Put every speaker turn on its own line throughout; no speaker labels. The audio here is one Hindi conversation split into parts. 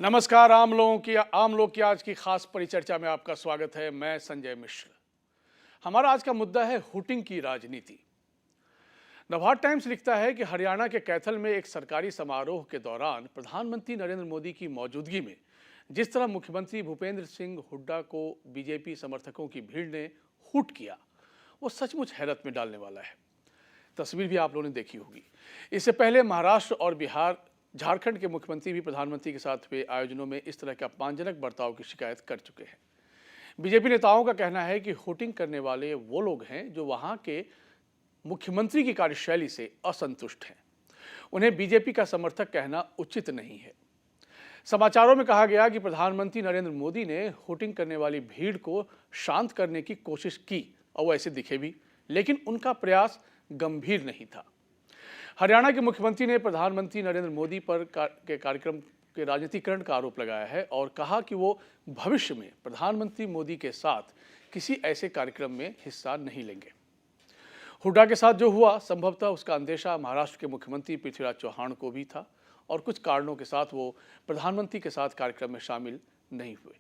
नमस्कार। आम लोग की आज की खास परिचर्चा में आपका स्वागत है। मैं संजय मिश्र। हमारा आज का मुद्दा है हुटिंग की राजनीति। नवभारत टाइम्स लिखता है कि हरियाणा के कैथल में एक सरकारी समारोह के दौरान प्रधानमंत्री नरेंद्र मोदी की मौजूदगी में जिस तरह मुख्यमंत्री भूपेंद्र सिंह हुड्डा को बीजेपी समर्थकों की भीड़ ने हुट किया, वो सचमुच हैरत में डालने वाला है। तस्वीर भी आप लोगों ने देखी होगी। इससे पहले महाराष्ट्र और झारखंड के मुख्यमंत्री भी प्रधानमंत्री के साथ हुए आयोजनों में इस तरह के अपमानजनक बर्ताव की शिकायत कर चुके हैं। बीजेपी नेताओं का कहना है कि हुटिंग करने वाले वो लोग हैं जो वहां के मुख्यमंत्री की कार्यशैली से असंतुष्ट हैं। उन्हें बीजेपी का समर्थक कहना उचित नहीं है। समाचारों में कहा गया कि प्रधानमंत्री नरेंद्र मोदी ने हुटिंग करने वाली भीड़ को शांत करने की कोशिश की और वो ऐसे दिखे भी, लेकिन उनका प्रयास गंभीर नहीं था। हरियाणा के मुख्यमंत्री ने प्रधानमंत्री नरेंद्र मोदी पर के कार्यक्रम के राजनीतिकरण का आरोप लगाया है और कहा कि वो भविष्य में प्रधानमंत्री मोदी के साथ किसी ऐसे कार्यक्रम में हिस्सा नहीं लेंगे। हुड्डा के साथ जो हुआ, संभवतः उसका अंदेशा महाराष्ट्र के मुख्यमंत्री पृथ्वीराज चौहान को भी था और कुछ कारणों के साथ वो प्रधानमंत्री के साथ कार्यक्रम में शामिल नहीं हुए।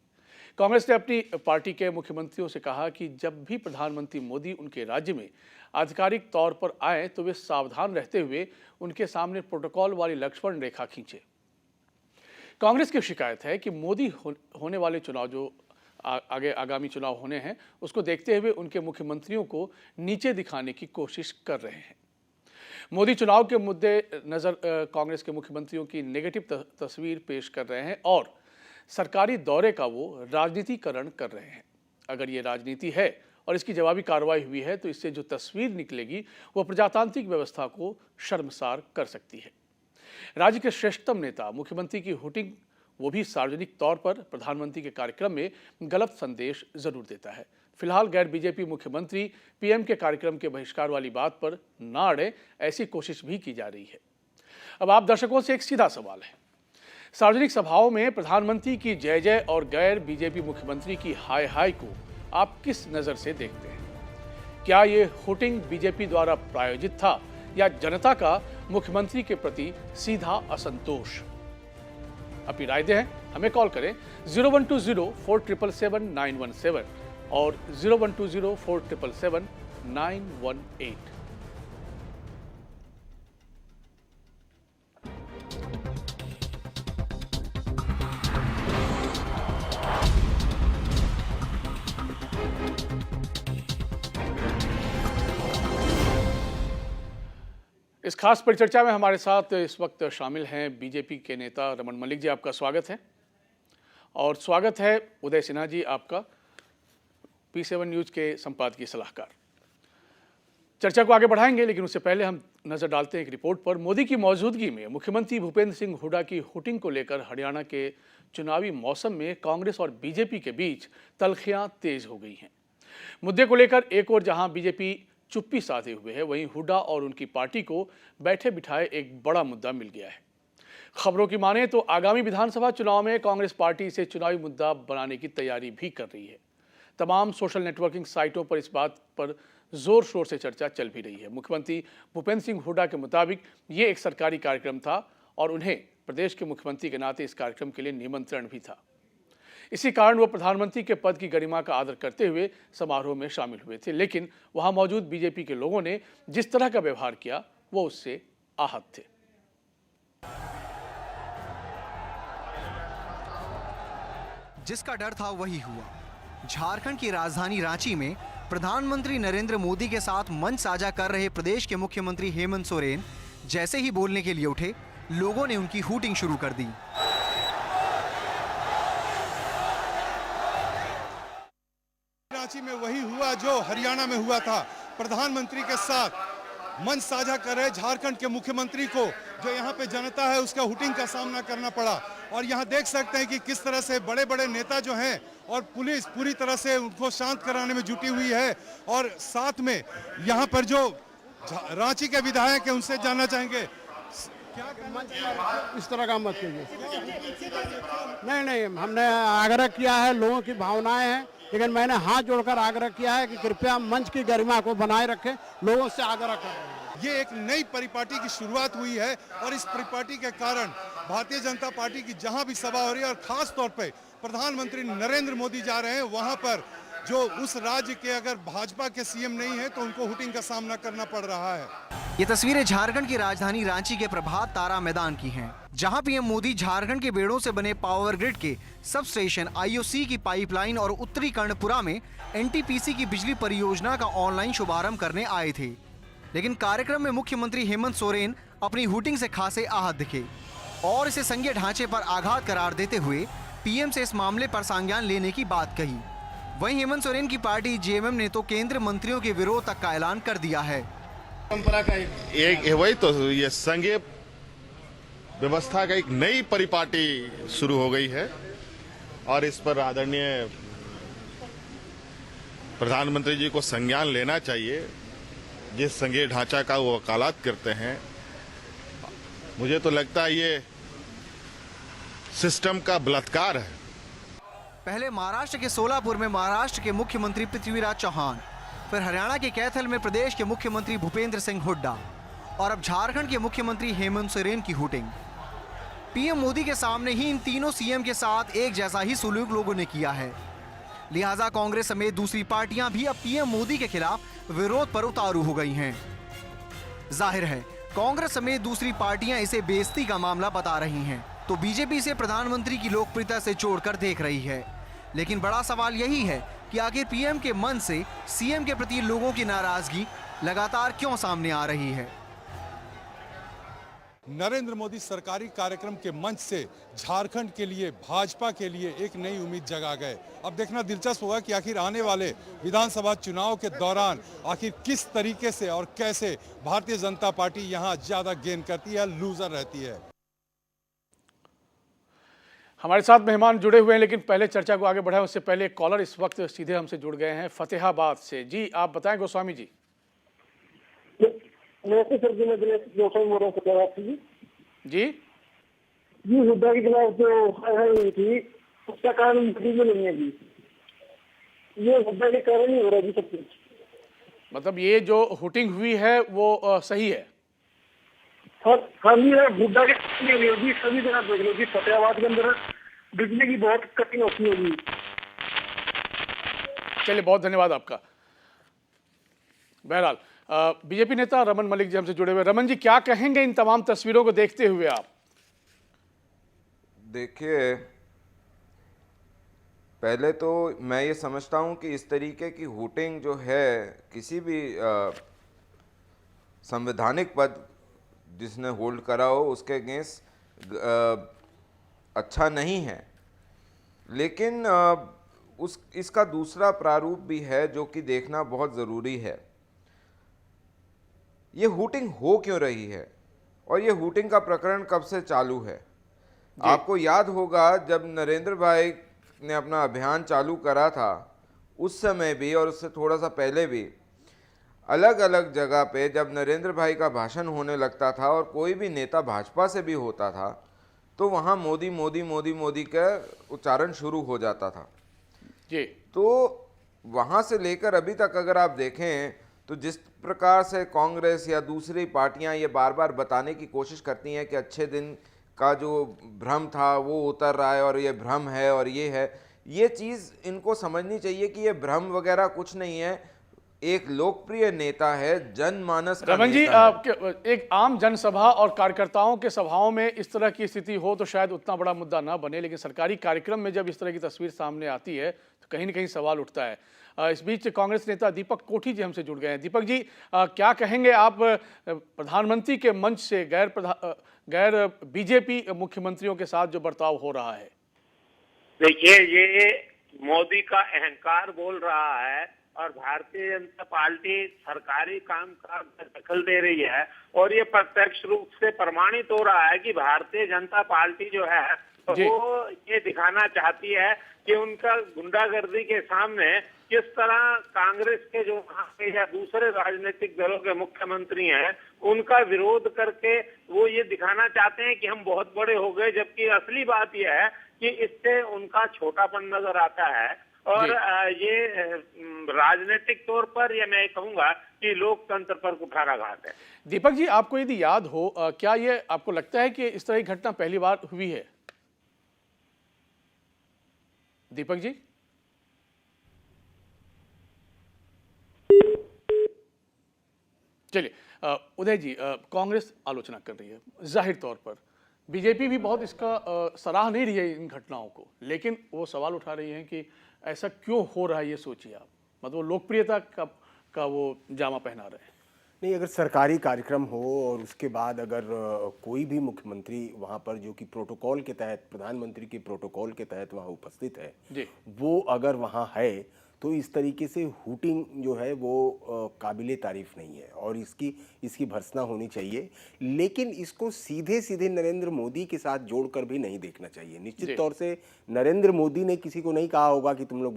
कांग्रेस ने अपनी पार्टी के मुख्यमंत्रियों से कहा कि जब भी प्रधानमंत्री मोदी उनके राज्य में आधिकारिक तौर पर आए तो वे सावधान रहते हुए उनके सामने प्रोटोकॉल वाली लक्ष्मण रेखा खींचे। कांग्रेस की शिकायत है कि मोदी होने वाले चुनाव जो आगामी चुनाव होने हैं, उसको देखते हुए उनके मुख्यमंत्रियों को नीचे दिखाने की कोशिश कर रहे हैं। मोदी चुनाव के मुद्दे नजर कांग्रेस के मुख्यमंत्रियों की नेगेटिव तस्वीर पेश कर रहे हैं और सरकारी दौरे का वो राजनीतिकरण कर रहे हैं। अगर ये राजनीति है और इसकी जवाबी कार्रवाई हुई है तो इससे जो तस्वीर निकलेगी वो प्रजातांत्रिक व्यवस्था को शर्मसार कर सकती है। राज्य के श्रेष्ठतम नेता मुख्यमंत्री की हुटिंग, वो भी सार्वजनिक तौर पर प्रधानमंत्री के कार्यक्रम में गलत संदेश जरूर देता है। फिलहाल गैर बीजेपी मुख्यमंत्री पीएम के कार्यक्रम के बहिष्कार वाली बात पर ना अड़े, ऐसी कोशिश भी की जा रही है। अब आप दर्शकों से एक सीधा सवाल है, सार्वजनिक सभाओं में प्रधानमंत्री की जय जय और गैर बीजेपी मुख्यमंत्री की हाय हाय को आप किस नजर से देखते हैं? क्या ये हुटिंग बीजेपी द्वारा प्रायोजित था या जनता का मुख्यमंत्री के प्रति सीधा असंतोष? अपनी राय दें, हमें कॉल करें 0120477917 और 0120477918। इस खास परिचर्चा में हमारे साथ इस वक्त शामिल हैं बीजेपी के नेता रमन मलिक जी। आपका स्वागत है। और स्वागत है उदय सिन्हा जी, आपका P7 न्यूज के संपादकीय सलाहकार। चर्चा को आगे बढ़ाएंगे, लेकिन उससे पहले हम नजर डालते हैं एक रिपोर्ट पर। मोदी की मौजूदगी में मुख्यमंत्री भूपेंद्र सिंह हुड्डा की हुटिंग को लेकर हरियाणा के चुनावी मौसम में कांग्रेस और बीजेपी के बीच तल्खियां तेज हो गई हैं। मुद्दे को लेकर एक ओर जहां बीजेपी चुप्पी साधे हुए है, वहीं हुड्डा और उनकी पार्टी को बैठे बिठाए एक बड़ा मुद्दा मिल गया है। खबरों की माने तो आगामी विधानसभा चुनाव में कांग्रेस पार्टी इसे चुनावी मुद्दा बनाने की तैयारी भी कर रही है। तमाम सोशल नेटवर्किंग साइटों पर इस बात पर जोर शोर से चर्चा चल भी रही है। मुख्यमंत्री भूपेंद्र सिंह हुड्डा के मुताबिक ये एक सरकारी कार्यक्रम था और उन्हें प्रदेश के मुख्यमंत्री के नाते इस कार्यक्रम के लिए निमंत्रण भी था। इसी कारण वो प्रधानमंत्री के पद की गरिमा का आदर करते हुए समारोह में शामिल हुए थे, लेकिन वहां मौजूद बीजेपी के लोगों ने जिस तरह का व्यवहार किया वो उससे आहत थे।
जिसका डर था वही हुआ। झारखंड की राजधानी रांची में प्रधानमंत्री नरेंद्र मोदी के साथ मंच साझा कर रहे प्रदेश के मुख्यमंत्री हेमंत सोरेन जैसे ही बोलने के लिए उठे, लोगों ने उनकी हुटिंग शुरू कर दी।
रांची में वही हुआ जो हरियाणा में हुआ था। प्रधानमंत्री के साथ मंच साझा कर रहे झारखंड के मुख्यमंत्री को जो यहाँ पे जनता है उसका हुटिंग का सामना करना पड़ा। और यहाँ देख सकते हैं कि किस तरह से बड़े बड़े नेता जो हैं और पुलिस पूरी तरह से उनको शांत कराने में जुटी हुई है। और साथ में यहाँ पर जो रांची के विधायक हैं उनसे जानना चाहेंगे क्या
इस तरह का मत कीजिए। नहीं, हमने आग्रह किया है, लोगों की भावनाएं हैं, लेकिन मैंने हाथ जोड़कर आग्रह किया है कि कृपया मंच की गरिमा को बनाए रखें। लोगों से आग्रह कर रहे हैं।
ये एक नई परिपाटी की शुरुआत हुई है और इस परिपाटी के कारण भारतीय जनता पार्टी की जहां भी सभा हो रही है और खास तौर पे प्रधानमंत्री नरेंद्र मोदी जा रहे हैं, वहां पर जो उस राज्य के अगर भाजपा के सीएम नहीं है तो उनको हुटिंग का सामना करना पड़ रहा है।
ये तस्वीरें झारखंड की राजधानी रांची के प्रभात तारा मैदान की हैं, जहां पीएम मोदी झारखंड के बेड़ों से बने पावर ग्रिड के सब स्टेशन, आईओसी की पाइपलाइन और उत्तरी कर्णपुरा में एनटीपीसी की बिजली परियोजना का ऑनलाइन शुभारंभ करने आए थे। लेकिन कार्यक्रम में मुख्यमंत्री हेमंत सोरेन अपनी हुटिंग से खासे आहत दिखे और इसे संघीय ढांचे पर आघात करार देते हुए पीएम से इस मामले पर संज्ञान लेने की बात कही। वहीं हेमंत सोरेन की पार्टी जेएमएम ने तो केंद्रीय मंत्रियों के विरोध तक का ऐलान कर दिया है।
परंपरा का एक वही तो ये संघीय व्यवस्था का एक नई परिपाटी शुरू हो गई है और इस पर आदरणीय प्रधानमंत्री जी को संज्ञान लेना चाहिए। जिस संघीय ढांचा का वो वकालत करते हैं, मुझे तो लगता है ये सिस्टम का बलात्कार है।
पहले महाराष्ट्र के सोलापुर में महाराष्ट्र के मुख्यमंत्री पृथ्वीराज चौहान, फिर हरियाणा के कैथल में प्रदेश के मुख्यमंत्री भूपेंद्र सिंह हुड्डा और अब झारखंड के मुख्यमंत्री हेमंत सोरेन की हुटिंग। पीएम मोदी के सामने ही इन तीनों सीएम के साथ एक जैसा ही सलूक लोगों ने किया है। लिहाजा कांग्रेस समेत दूसरी पार्टियां भी अब पीएम मोदी के खिलाफ विरोध पर उतारू हो गई हैं। जाहिर है कांग्रेस समेत दूसरी पार्टियां इसे बेइज्जती का मामला बता रही हैं, तो बीजेपी इसे प्रधानमंत्री की लोकप्रियता से जोड़कर देख रही है। लेकिन बड़ा सवाल यही है कि आखिर पीएम के मन से सीएम के प्रति लोगों की नाराजगी लगातार क्यों सामने आ रही है।
नरेंद्र मोदी सरकारी कार्यक्रम के मंच से झारखंड के लिए, भाजपा के लिए एक नई उम्मीद जगा गए। अब देखना दिलचस्प होगा कि आखिर आने वाले विधानसभा चुनाव के दौरान आखिर किस तरीके से और कैसे भारतीय जनता पार्टी यहां ज्यादा गेन करती है, लूजर रहती है।
हमारे साथ मेहमान जुड़े हुए हैं, लेकिन पहले चर्चा को आगे बढ़ाएं उससे पहले एक कॉलर इस वक्त सीधे हमसे जुड़ गए हैं फतेहाबाद से। जी आप बताएं गोस्वामी जी।
नमस्ते सर जी, मैं गोस्वामी बोल रहा हूँ फतेहाबाद से।
जी
जी, हुड्डा के खिलाफ जो हुई थी उसका कारण में नहीं है जी, ये हुड्डा के कारण ही हो रहा है जी सब कुछ।
मतलब ये जो हुटिंग हुई है वो सही है?
हाँ जी, हुड्डा के होगी सभी जगह देख लो जी, फतेहाबाद के अंदर बिजली की बहुत कटिंग होती होगी।
चलिए बहुत धन्यवाद आपका। बहरहाल बीजेपी नेता रमन मलिक जी हमसे जुड़े हुए। रमन जी क्या कहेंगे इन तमाम तस्वीरों को देखते हुए आप?
देखिए, पहले तो मैं ये समझता हूँ कि इस तरीके की हुटिंग जो है किसी भी संवैधानिक पद जिसने होल्ड करा हो उसके अगेंस्ट अच्छा नहीं है। लेकिन इसका दूसरा प्रारूप भी है जो कि देखना बहुत ज़रूरी है। ये हुटिंग हो क्यों रही है और ये हुटिंग का प्रकरण कब से चालू है? आपको याद होगा जब नरेंद्र भाई ने अपना अभियान चालू करा था, उस समय भी और उससे थोड़ा सा पहले भी अलग अलग जगह पे जब नरेंद्र भाई का भाषण होने लगता था और कोई भी नेता भाजपा से भी होता था तो वहाँ मोदी मोदी मोदी मोदी का उच्चारण शुरू हो जाता था
जी।
तो वहाँ से लेकर अभी तक अगर आप देखें तो जिस प्रकार से कांग्रेस या दूसरी पार्टियां ये बार बार बताने की कोशिश करती हैं कि अच्छे दिन का जो भ्रम था वो उतर रहा है और ये भ्रम है और ये है, ये चीज़ इनको समझनी चाहिए कि ये भ्रम वगैरह कुछ नहीं है। एक लोकप्रिय नेता है, जनमानस का
रमन जी, एक आम जनसभा और कार्यकर्ताओं के सभाओं में इस तरह की स्थिति हो तो शायद उतना बड़ा मुद्दा ना बने, लेकिन सरकारी कार्यक्रम में जब इस तरह की तस्वीर सामने आती है तो कहीं न कहीं सवाल उठता है। इस बीच कांग्रेस नेता दीपक कोठी जी हमसे जुड़ गए हैं। दीपक जी क्या कहेंगे आप प्रधानमंत्री के मंच से गैर बीजेपी मुख्यमंत्रियों के साथ जो बर्ताव हो रहा है?
देखिए, ये मोदी का अहंकार बोल रहा है और भारतीय जनता पार्टी सरकारी काम का दखल दे रही है और ये प्रत्यक्ष रूप से प्रमाणित हो रहा है कि भारतीय जनता पार्टी जो है वो ये दिखाना चाहती है कि उनका गुंडागर्दी के सामने किस तरह कांग्रेस के जो या दूसरे राजनीतिक दलों के मुख्यमंत्री हैं उनका विरोध करके वो ये दिखाना चाहते हैं कि हम बहुत बड़े हो गए, जबकि असली बात यह है कि इससे उनका छोटापन नजर आता है और
जी।
ये राजनीतिक तौर पर, या मैं कहूंगा कि लोकतंत्र पर कुठाराघात है।
दीपक जी, आपको यदि याद हो, क्या ये आपको लगता है कि इस तरह की घटना पहली बार हुई है? दीपक जी, चलिए, उदय जी, कांग्रेस आलोचना कर रही है जाहिर तौर पर, बीजेपी भी बहुत इसका सराह नहीं रही है इन घटनाओं को, लेकिन वो सवाल उठा रही है कि ऐसा क्यों हो रहा है, ये सोचिए आप। मतलब वो लोकप्रियता का वो जामा पहना रहे हैं।
नहीं, अगर सरकारी कार्यक्रम हो और उसके बाद अगर कोई भी मुख्यमंत्री वहाँ पर जो कि प्रोटोकॉल के तहत, प्रधानमंत्री के प्रोटोकॉल के तहत वहाँ उपस्थित है
जी।
वो अगर वहाँ है तो इस तरीके से हूटिंग जो है वो काबिले तारीफ नहीं है और इसकी भर्त्सना होनी चाहिए। लेकिन इसको सीधे सीधे नरेंद्र मोदी के साथ जोड़कर भी नहीं देखना चाहिए। निश्चित तौर से नरेंद्र मोदी ने किसी को नहीं कहा होगा कि तुम लोग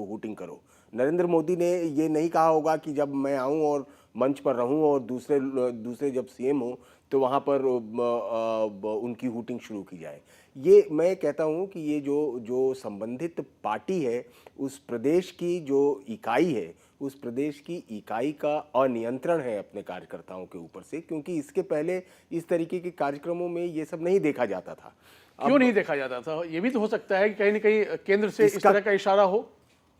हूटिंग करो। नरेंद्र मोदी ने ये नहीं कहा होगा कि जब मैं आऊँ और मंच पर रहूं और दूसरे जब सीएम हो तो वहां पर उनकी हूटिंग शुरू की जाए। ये मैं कहता हूं कि ये जो संबंधित पार्टी है, उस प्रदेश की जो इकाई है, उस प्रदेश की इकाई का अनियंत्रण है अपने कार्यकर्ताओं के ऊपर से, क्योंकि इसके पहले इस तरीके के कार्यक्रमों में ये सब नहीं देखा जाता था।
क्यों नहीं देखा जाता था? ये भी तो हो सकता है कि कहीं ना कहीं केंद्र से इस तरह का इशारा हो।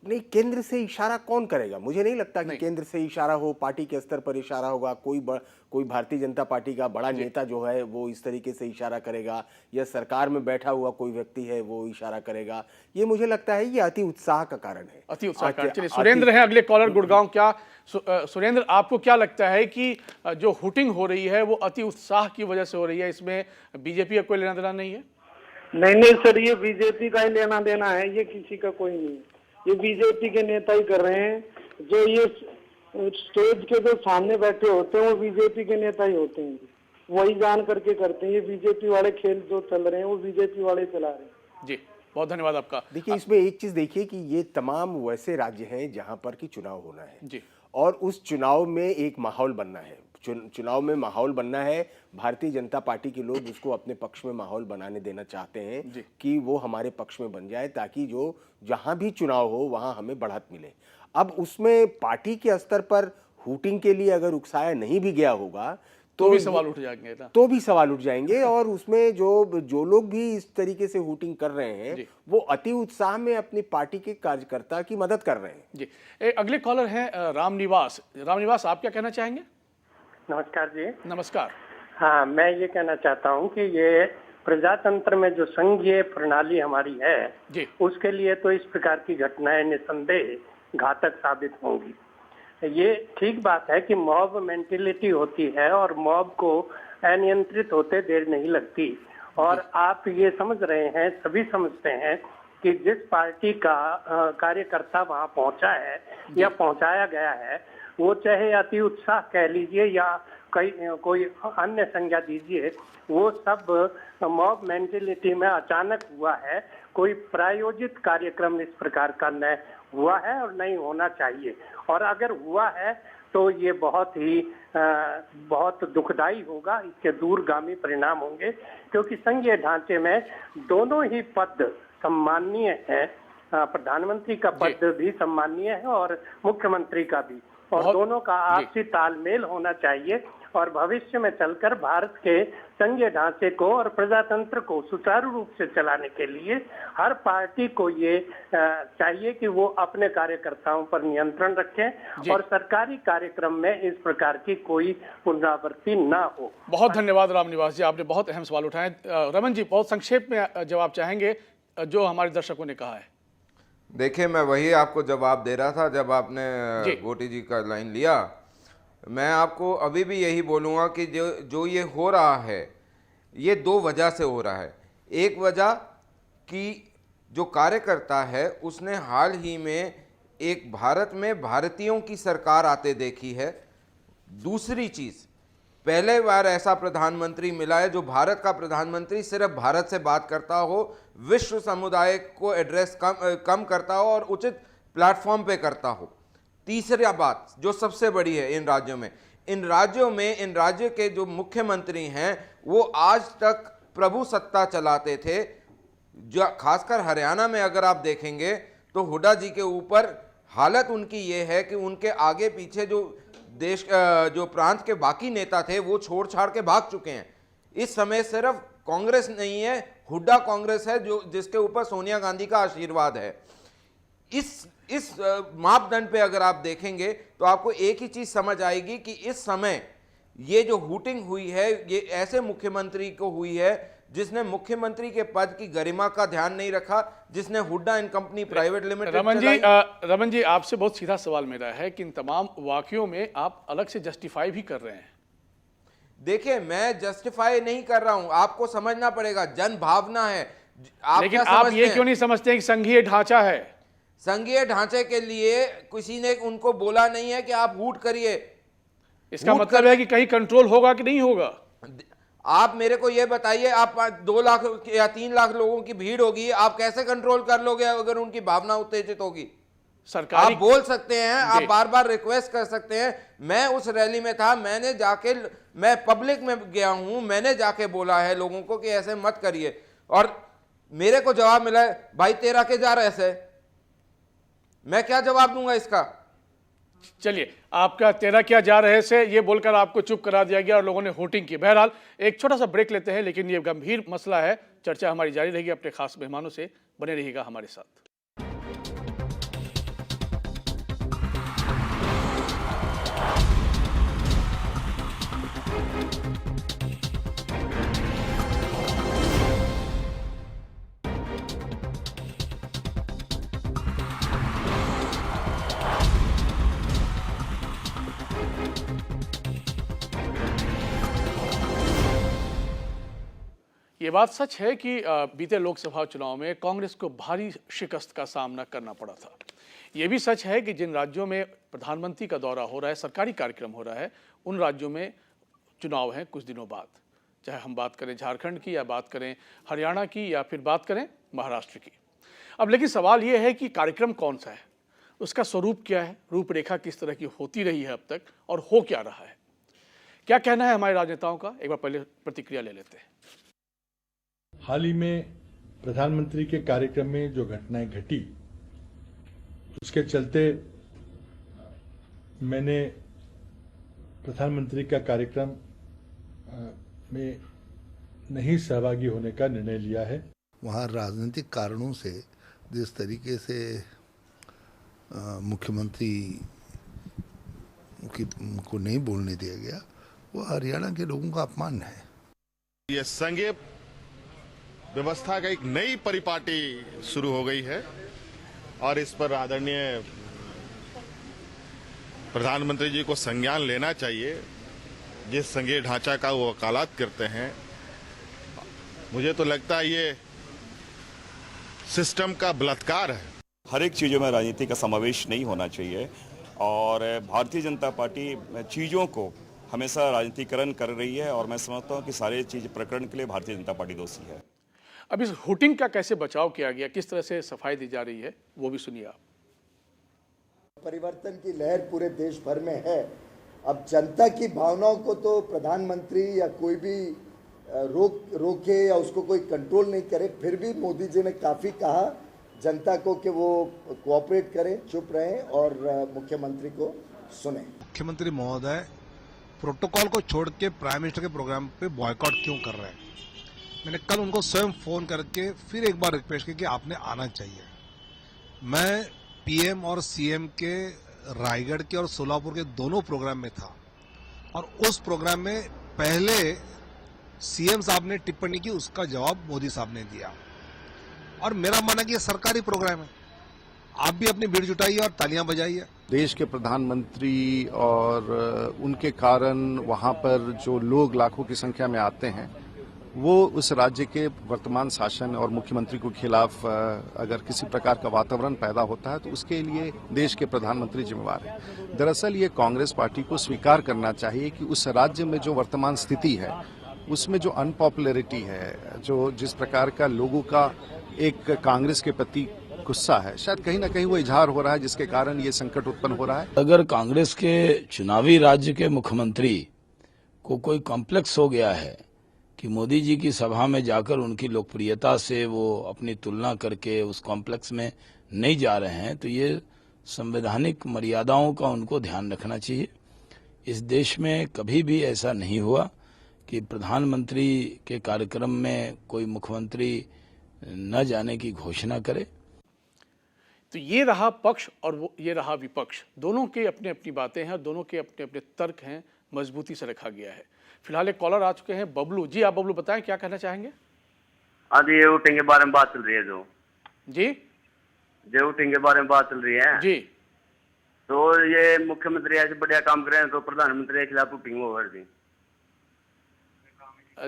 नहीं, केंद्र से इशारा कौन करेगा? मुझे नहीं लगता कि केंद्र से इशारा हो, पार्टी के स्तर पर इशारा होगा। कोई भारतीय जनता पार्टी का बड़ा नेता जो है वो इस तरीके से इशारा करेगा, या सरकार में बैठा हुआ कोई व्यक्ति है वो इशारा करेगा। ये मुझे लगता है ये अति उत्साह का कारण है।
अति उत्साह का। चलिए, सुरेंद्र है अगले कॉलर गुड़गांव। क्या सुरेंद्र, आपको क्या लगता है कि जो हुटिंग हो रही है वो अति उत्साह की वजह से हो रही है? इसमें बीजेपी का कोई लेना देना नहीं है?
नहीं सर, ये बीजेपी का ही लेना देना है, ये किसी का कोई नहीं। ये बीजेपी के नेता ही कर रहे हैं। जो ये स्टेज के जो सामने बैठे होते हैं वो बीजेपी के नेता ही होते हैं, वही जान करके करते हैं। ये बीजेपी वाले खेल जो चल रहे हैं वो बीजेपी वाले चला रहे हैं।
जी, बहुत धन्यवाद आपका।
देखिए, इसमें एक चीज देखिए कि ये तमाम वैसे राज्य हैं जहां पर कि चुनाव होना है
जी,
और उस चुनाव में एक माहौल बनना है। चुनाव में माहौल बनना है। भारतीय जनता पार्टी के लोग उसको अपने पक्ष में माहौल बनाने देना चाहते हैं कि वो हमारे पक्ष में बन जाए, ताकि जो जहां भी चुनाव हो वहां हमें बढ़त मिले। अब उसमें पार्टी के स्तर पर हूटिंग के लिए अगर उकसाया नहीं भी गया होगा
तो भी सवाल उठ जाएंगे ना?
तो भी सवाल उठ जाएंगे। और उसमें जो लोग भी इस तरीके से हूटिंग कर रहे हैं वो अति उत्साह में अपनी पार्टी के कार्यकर्ता की मदद कर रहे हैं।
जी, अगले कॉलर हैं रामनिवास। रामनिवास, आप क्या कहना चाहेंगे?
नमस्कार जी।
नमस्कार।
हाँ, मैं ये कहना चाहता हूँ कि ये प्रजातंत्र में जो संघीय प्रणाली हमारी है
जी,
उसके लिए तो इस प्रकार की घटनाएं निसंदेह घातक साबित होंगी। ये ठीक बात है कि मॉब मेंटेलिटी होती है और मॉब को अनियंत्रित होते देर नहीं लगती। और आप ये समझ रहे हैं, सभी समझते हैं कि जिस पार्टी का कार्यकर्ता वहाँ पहुँचा है या पहुँचाया गया है, वो चाहे अति उत्साह कह लीजिए या कोई अन्य संज्ञा दीजिए, वो सब मॉब मेंटेलिटी में अचानक हुआ है। कोई प्रायोजित कार्यक्रम इस प्रकार का न हुआ है और नहीं होना चाहिए। और अगर हुआ है तो ये बहुत दुखदाई होगा, इसके दूरगामी परिणाम होंगे, क्योंकि संघीय ढांचे में दोनों ही पद सम्माननीय है। प्रधानमंत्री का पद भी सम्माननीय है और मुख्यमंत्री का भी, और दोनों का आपसी तालमेल होना चाहिए। और भविष्य में चलकर भारत के संघीय ढांचे को और प्रजातंत्र को सुचारू रूप से चलाने के लिए हर पार्टी को ये चाहिए कि वो अपने कार्यकर्ताओं पर नियंत्रण रखें और सरकारी कार्यक्रम में इस प्रकार की कोई पुनरावृत्ति ना हो।
बहुत धन्यवाद रामनिवास जी, आपने बहुत अहम सवाल उठाए। रमन जी, बहुत संक्षेप में जवाब चाहेंगे जो हमारे दर्शकों ने कहा है?
देखिए, मैं वही आपको जवाब दे रहा था जब आपने गोटी जी का लाइन लिया। मैं आपको अभी भी यही बोलूँगा कि जो ये हो रहा है, ये दो वजह से हो रहा है। एक वजह कि जो कार्यकर्ता है उसने हाल ही में एक भारत में भारतीयों की सरकार आते देखी है। दूसरी चीज़, पहले बार ऐसा प्रधानमंत्री मिला है जो भारत का प्रधानमंत्री सिर्फ भारत से बात करता हो, विश्व समुदाय को एड्रेस कम करता हो और उचित प्लेटफॉर्म पे करता हो। तीसरी बात जो सबसे बड़ी है, इन राज्य के जो मुख्यमंत्री हैं वो आज तक प्रभु सत्ता चलाते थे। जो खासकर हरियाणा में अगर आप देखेंगे तो हुड्डा जी के ऊपर हालत उनकी ये है कि उनके आगे पीछे जो देश जो प्रांत के बाकी नेता थे वो छोड़ छाड़ के भाग चुके हैं। इस समय सिर्फ कांग्रेस नहीं है, हुड्डा कांग्रेस है जो जिसके ऊपर सोनिया गांधी का आशीर्वाद है। इस मापदंड पे अगर आप देखेंगे तो आपको एक ही चीज समझ आएगी कि इस समय ये जो हुटिंग हुई है ये ऐसे मुख्यमंत्री को हुई है जिसने मुख्यमंत्री के पद की गरिमा का ध्यान नहीं रखा, जिसने Hooda and company private limited
Raman ji आपसे बहुत सीधा सवाल मेरा है कि इन तमाम वाकयों में आप अलग से जस्टिफाई भी कर रहे हैं।
देखिए, मैं जस्टिफाई नहीं कर रहा हूं, आपको समझना पड़ेगा, जन भावना है।
लेकिन आप ये क्यों नहीं समझते कि संघीय ढांचा है?
संघीय ढांचे के लिए किसी ने उनको बोला नहीं है कि आप वोट करिए।
इसका मतलब है कि कहीं कंट्रोल होगा कि नहीं होगा?
आप मेरे को यह बताइए, आप 2 लाख या 3 लाख लोगों की भीड़ होगी, आप कैसे कंट्रोल कर लोगे अगर उनकी भावना उत्तेजित होगी?
सरकारी
आप बोल सकते हैं, आप बार बार रिक्वेस्ट कर सकते हैं। मैं उस रैली में था, मैं पब्लिक में गया हूं, मैंने जाके बोला है लोगों को कि ऐसे मत करिए, और मेरे को जवाब मिला है भाई तेरा के जा रहा ऐसे। मैं क्या जवाब दूंगा इसका?
चलिए, आपका तेरा क्या जा रहे से ये बोलकर आपको चुप करा दिया गया और लोगों ने वोटिंग की। बहरहाल एक छोटा सा ब्रेक लेते हैं, लेकिन ये गंभीर मसला है, चर्चा हमारी जारी रहेगी अपने खास मेहमानों से। बने रहिएगा हमारे साथ। ये बात सच है कि बीते लोकसभा चुनाव में कांग्रेस को भारी शिकस्त का सामना करना पड़ा था। ये भी सच है कि जिन राज्यों में प्रधानमंत्री का दौरा हो रहा है, सरकारी कार्यक्रम हो रहा है, उन राज्यों में चुनाव हैं कुछ दिनों बाद। चाहे हम बात करें झारखंड की, या बात करें हरियाणा की, या फिर बात करें महाराष्ट्र की। अब लेकिन सवाल ये है कि कार्यक्रम कौन सा है, उसका स्वरूप क्या है, रूपरेखा किस तरह की होती रही है अब तक, और हो क्या रहा है। क्या कहना है हमारे राजनेताओं का, एक बार पहले प्रतिक्रिया ले लेते हैं।
हाल ही में प्रधानमंत्री के कार्यक्रम में जो घटनाएं घटी, उसके चलते मैंने प्रधानमंत्री का कार्यक्रम में नहीं सहभागी होने का निर्णय लिया है।
वहाँ राजनीतिक कारणों से जिस तरीके से मुख्यमंत्री को नहीं बोलने दिया गया, वो हरियाणा के लोगों का अपमान है।
ये संघीय व्यवस्था का एक नई परिपाटी शुरू हो गई है और इस पर आदरणीय प्रधानमंत्री जी को संज्ञान लेना चाहिए। जिस संघीय ढांचा का वो वकालत करते हैं, मुझे तो लगता है ये सिस्टम का बलात्कार है।
हर एक चीज़ों में राजनीति का समावेश नहीं होना चाहिए, और भारतीय जनता पार्टी चीज़ों को हमेशा राजनीतिकरण कर रही है, और मैं समझता हूँ कि सारे चीज प्रकरण के लिए भारतीय जनता पार्टी दोषी है।
अब इस हुटिंग का कैसे बचाव किया गया, किस तरह से सफाई दी जा रही है, वो भी सुनिए आप।
परिवर्तन की लहर पूरे देश भर में है। अब जनता की भावनाओं को तो प्रधानमंत्री या कोई भी रोके या उसको कोई कंट्रोल नहीं करे, फिर भी मोदी जी ने काफ़ी कहा जनता को कि वो कोऑपरेट करें, चुप रहें और मुख्यमंत्री को सुने।
मुख्यमंत्री महोदय प्रोटोकॉल को छोड़ के प्राइम मिनिस्टर के प्रोग्राम पे बॉयकॉट क्यों कर रहे हैं? मैंने कल उनको स्वयं फोन करके फिर एक बार रिक्वेस्ट की कि आपने आना चाहिए। मैं पीएम और सीएम के रायगढ़ के और सोलापुर के दोनों प्रोग्राम में था, और उस प्रोग्राम में पहले सीएम साहब ने टिप्पणी की, उसका जवाब मोदी साहब ने दिया, और मेरा मानना कि ये सरकारी प्रोग्राम है, आप भी अपनी भीड़ जुटाइए और तालियां बजाइए।
देश के प्रधानमंत्री और उनके कारण वहां पर जो लोग लाखों की संख्या में आते हैं, वो उस राज्य के वर्तमान शासन और मुख्यमंत्री के खिलाफ अगर किसी प्रकार का वातावरण पैदा होता है तो उसके लिए देश के प्रधानमंत्री जिम्मेवार हैं। दरअसल ये कांग्रेस पार्टी को स्वीकार करना चाहिए कि उस राज्य में जो वर्तमान स्थिति है, उसमें जो अनपॉपुलरिटी है, जो जिस प्रकार का लोगों का एक कांग्रेस के प्रति गुस्सा है, शायद कहीं ना कहीं वो इजहार हो रहा है, जिसके कारण ये संकट उत्पन्न हो रहा है।
अगर कांग्रेस के चुनावी राज्य के मुख्यमंत्री को कोई कॉम्प्लेक्स हो गया है कि मोदी जी की सभा में जाकर उनकी लोकप्रियता से वो अपनी तुलना करके उस कॉम्प्लेक्स में नहीं जा रहे हैं तो ये संवैधानिक मर्यादाओं का उनको ध्यान रखना चाहिए। इस देश में कभी भी ऐसा नहीं हुआ कि प्रधानमंत्री के कार्यक्रम में कोई मुख्यमंत्री न जाने की घोषणा करे।
तो ये रहा पक्ष और ये रहा विपक्ष, दोनों के अपने अपनी बातें हैं, दोनों के अपने अपने तर्क हैं, मजबूती से रखा गया है। फिलहाल एक कॉलर आ चुके हैं, बबलू जी। आप बबलू बताएं क्या कहना चाहेंगे?
आज ये वोटिंग के बारे में बात चल रही है
जी
जो वोटिंग के बारे में बात चल रही है
जी,
तो ये मुख्यमंत्री ऐसे बढ़िया काम कर रहे हैं तो प्रधानमंत्री के खिलाफ वोटिंग होगा जी।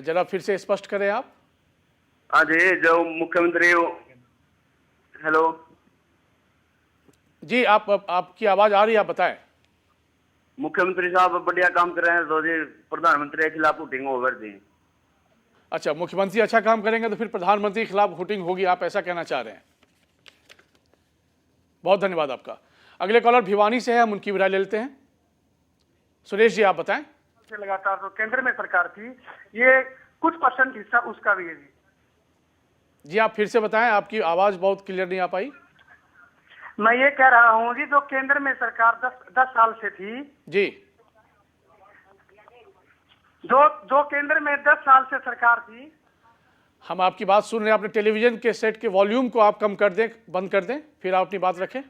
जरा फिर से स्पष्ट करें आप।
आज ये जो मुख्यमंत्री हेलो
जी, आपकी आवाज आ रही है, आप बताएं।
मुख्यमंत्री साहब बढ़िया काम कर रहे हैं तो जी प्रधानमंत्री के खिलाफ वोटिंग होगा जी।
अच्छा, मुख्यमंत्री अच्छा काम करेंगे तो फिर प्रधानमंत्री के खिलाफ वोटिंग होगी, आप ऐसा कहना चाह रहे हैं? बहुत धन्यवाद आपका। अगले कॉलर भिवानी से है, हम उनकी राय ले लेते हैं। सुरेश जी आप बताएं।
लगातार तो केंद्र में सरकार थी, ये कुछ % हिस्सा उसका भी है
जी। आप फिर से बताएं, आपकी आवाज बहुत क्लियर नहीं आ पाई।
मैं ये कह रहा हूँ जी, जो केंद्र में सरकार 10 साल से थी
जी,
जो केंद्र में 10 साल से सरकार थी।
हम आपकी बात सुन रहे हैं, अपने टेलीविजन के सेट के वॉल्यूम को आप कम कर दें, बंद कर दें, फिर आप अपनी बात रखें।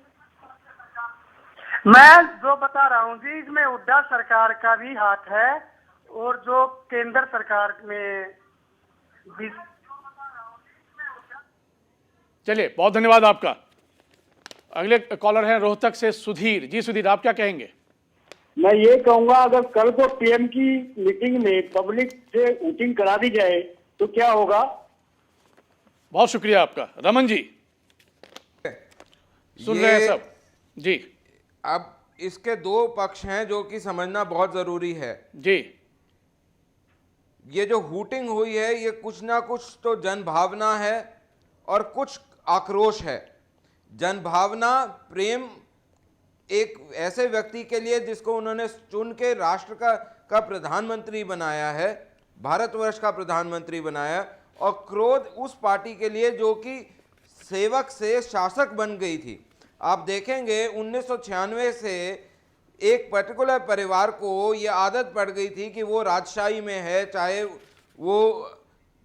मैं जो बता रहा हूँ जी, इसमें हुड्डा सरकार का भी हाथ है और जो केंद्र सरकार में भी।
चलिए, बहुत धन्यवाद आपका। अगले कॉलर हैं रोहतक से सुधीर जी। सुधीर आप क्या कहेंगे?
मैं ये कहूंगा, अगर कल को पीएम की मीटिंग में पब्लिक से वोटिंग करा दी जाए तो क्या होगा?
बहुत शुक्रिया आपका। रमन जी सुन रहे हैं सब जी।
अब इसके दो पक्ष हैं जो कि समझना बहुत जरूरी है
जी।
ये जो हूटिंग हुई है ये कुछ ना कुछ तो जनभावना है और कुछ आक्रोश है। जनभावना प्रेम एक ऐसे व्यक्ति के लिए जिसको उन्होंने चुन के राष्ट्र का प्रधानमंत्री बनाया है, भारतवर्ष का प्रधानमंत्री बनाया, और क्रोध उस पार्टी के लिए जो कि सेवक से शासक बन गई थी। आप देखेंगे 1996 से एक पर्टिकुलर परिवार को ये आदत पड़ गई थी कि वो राजशाही में है, चाहे वो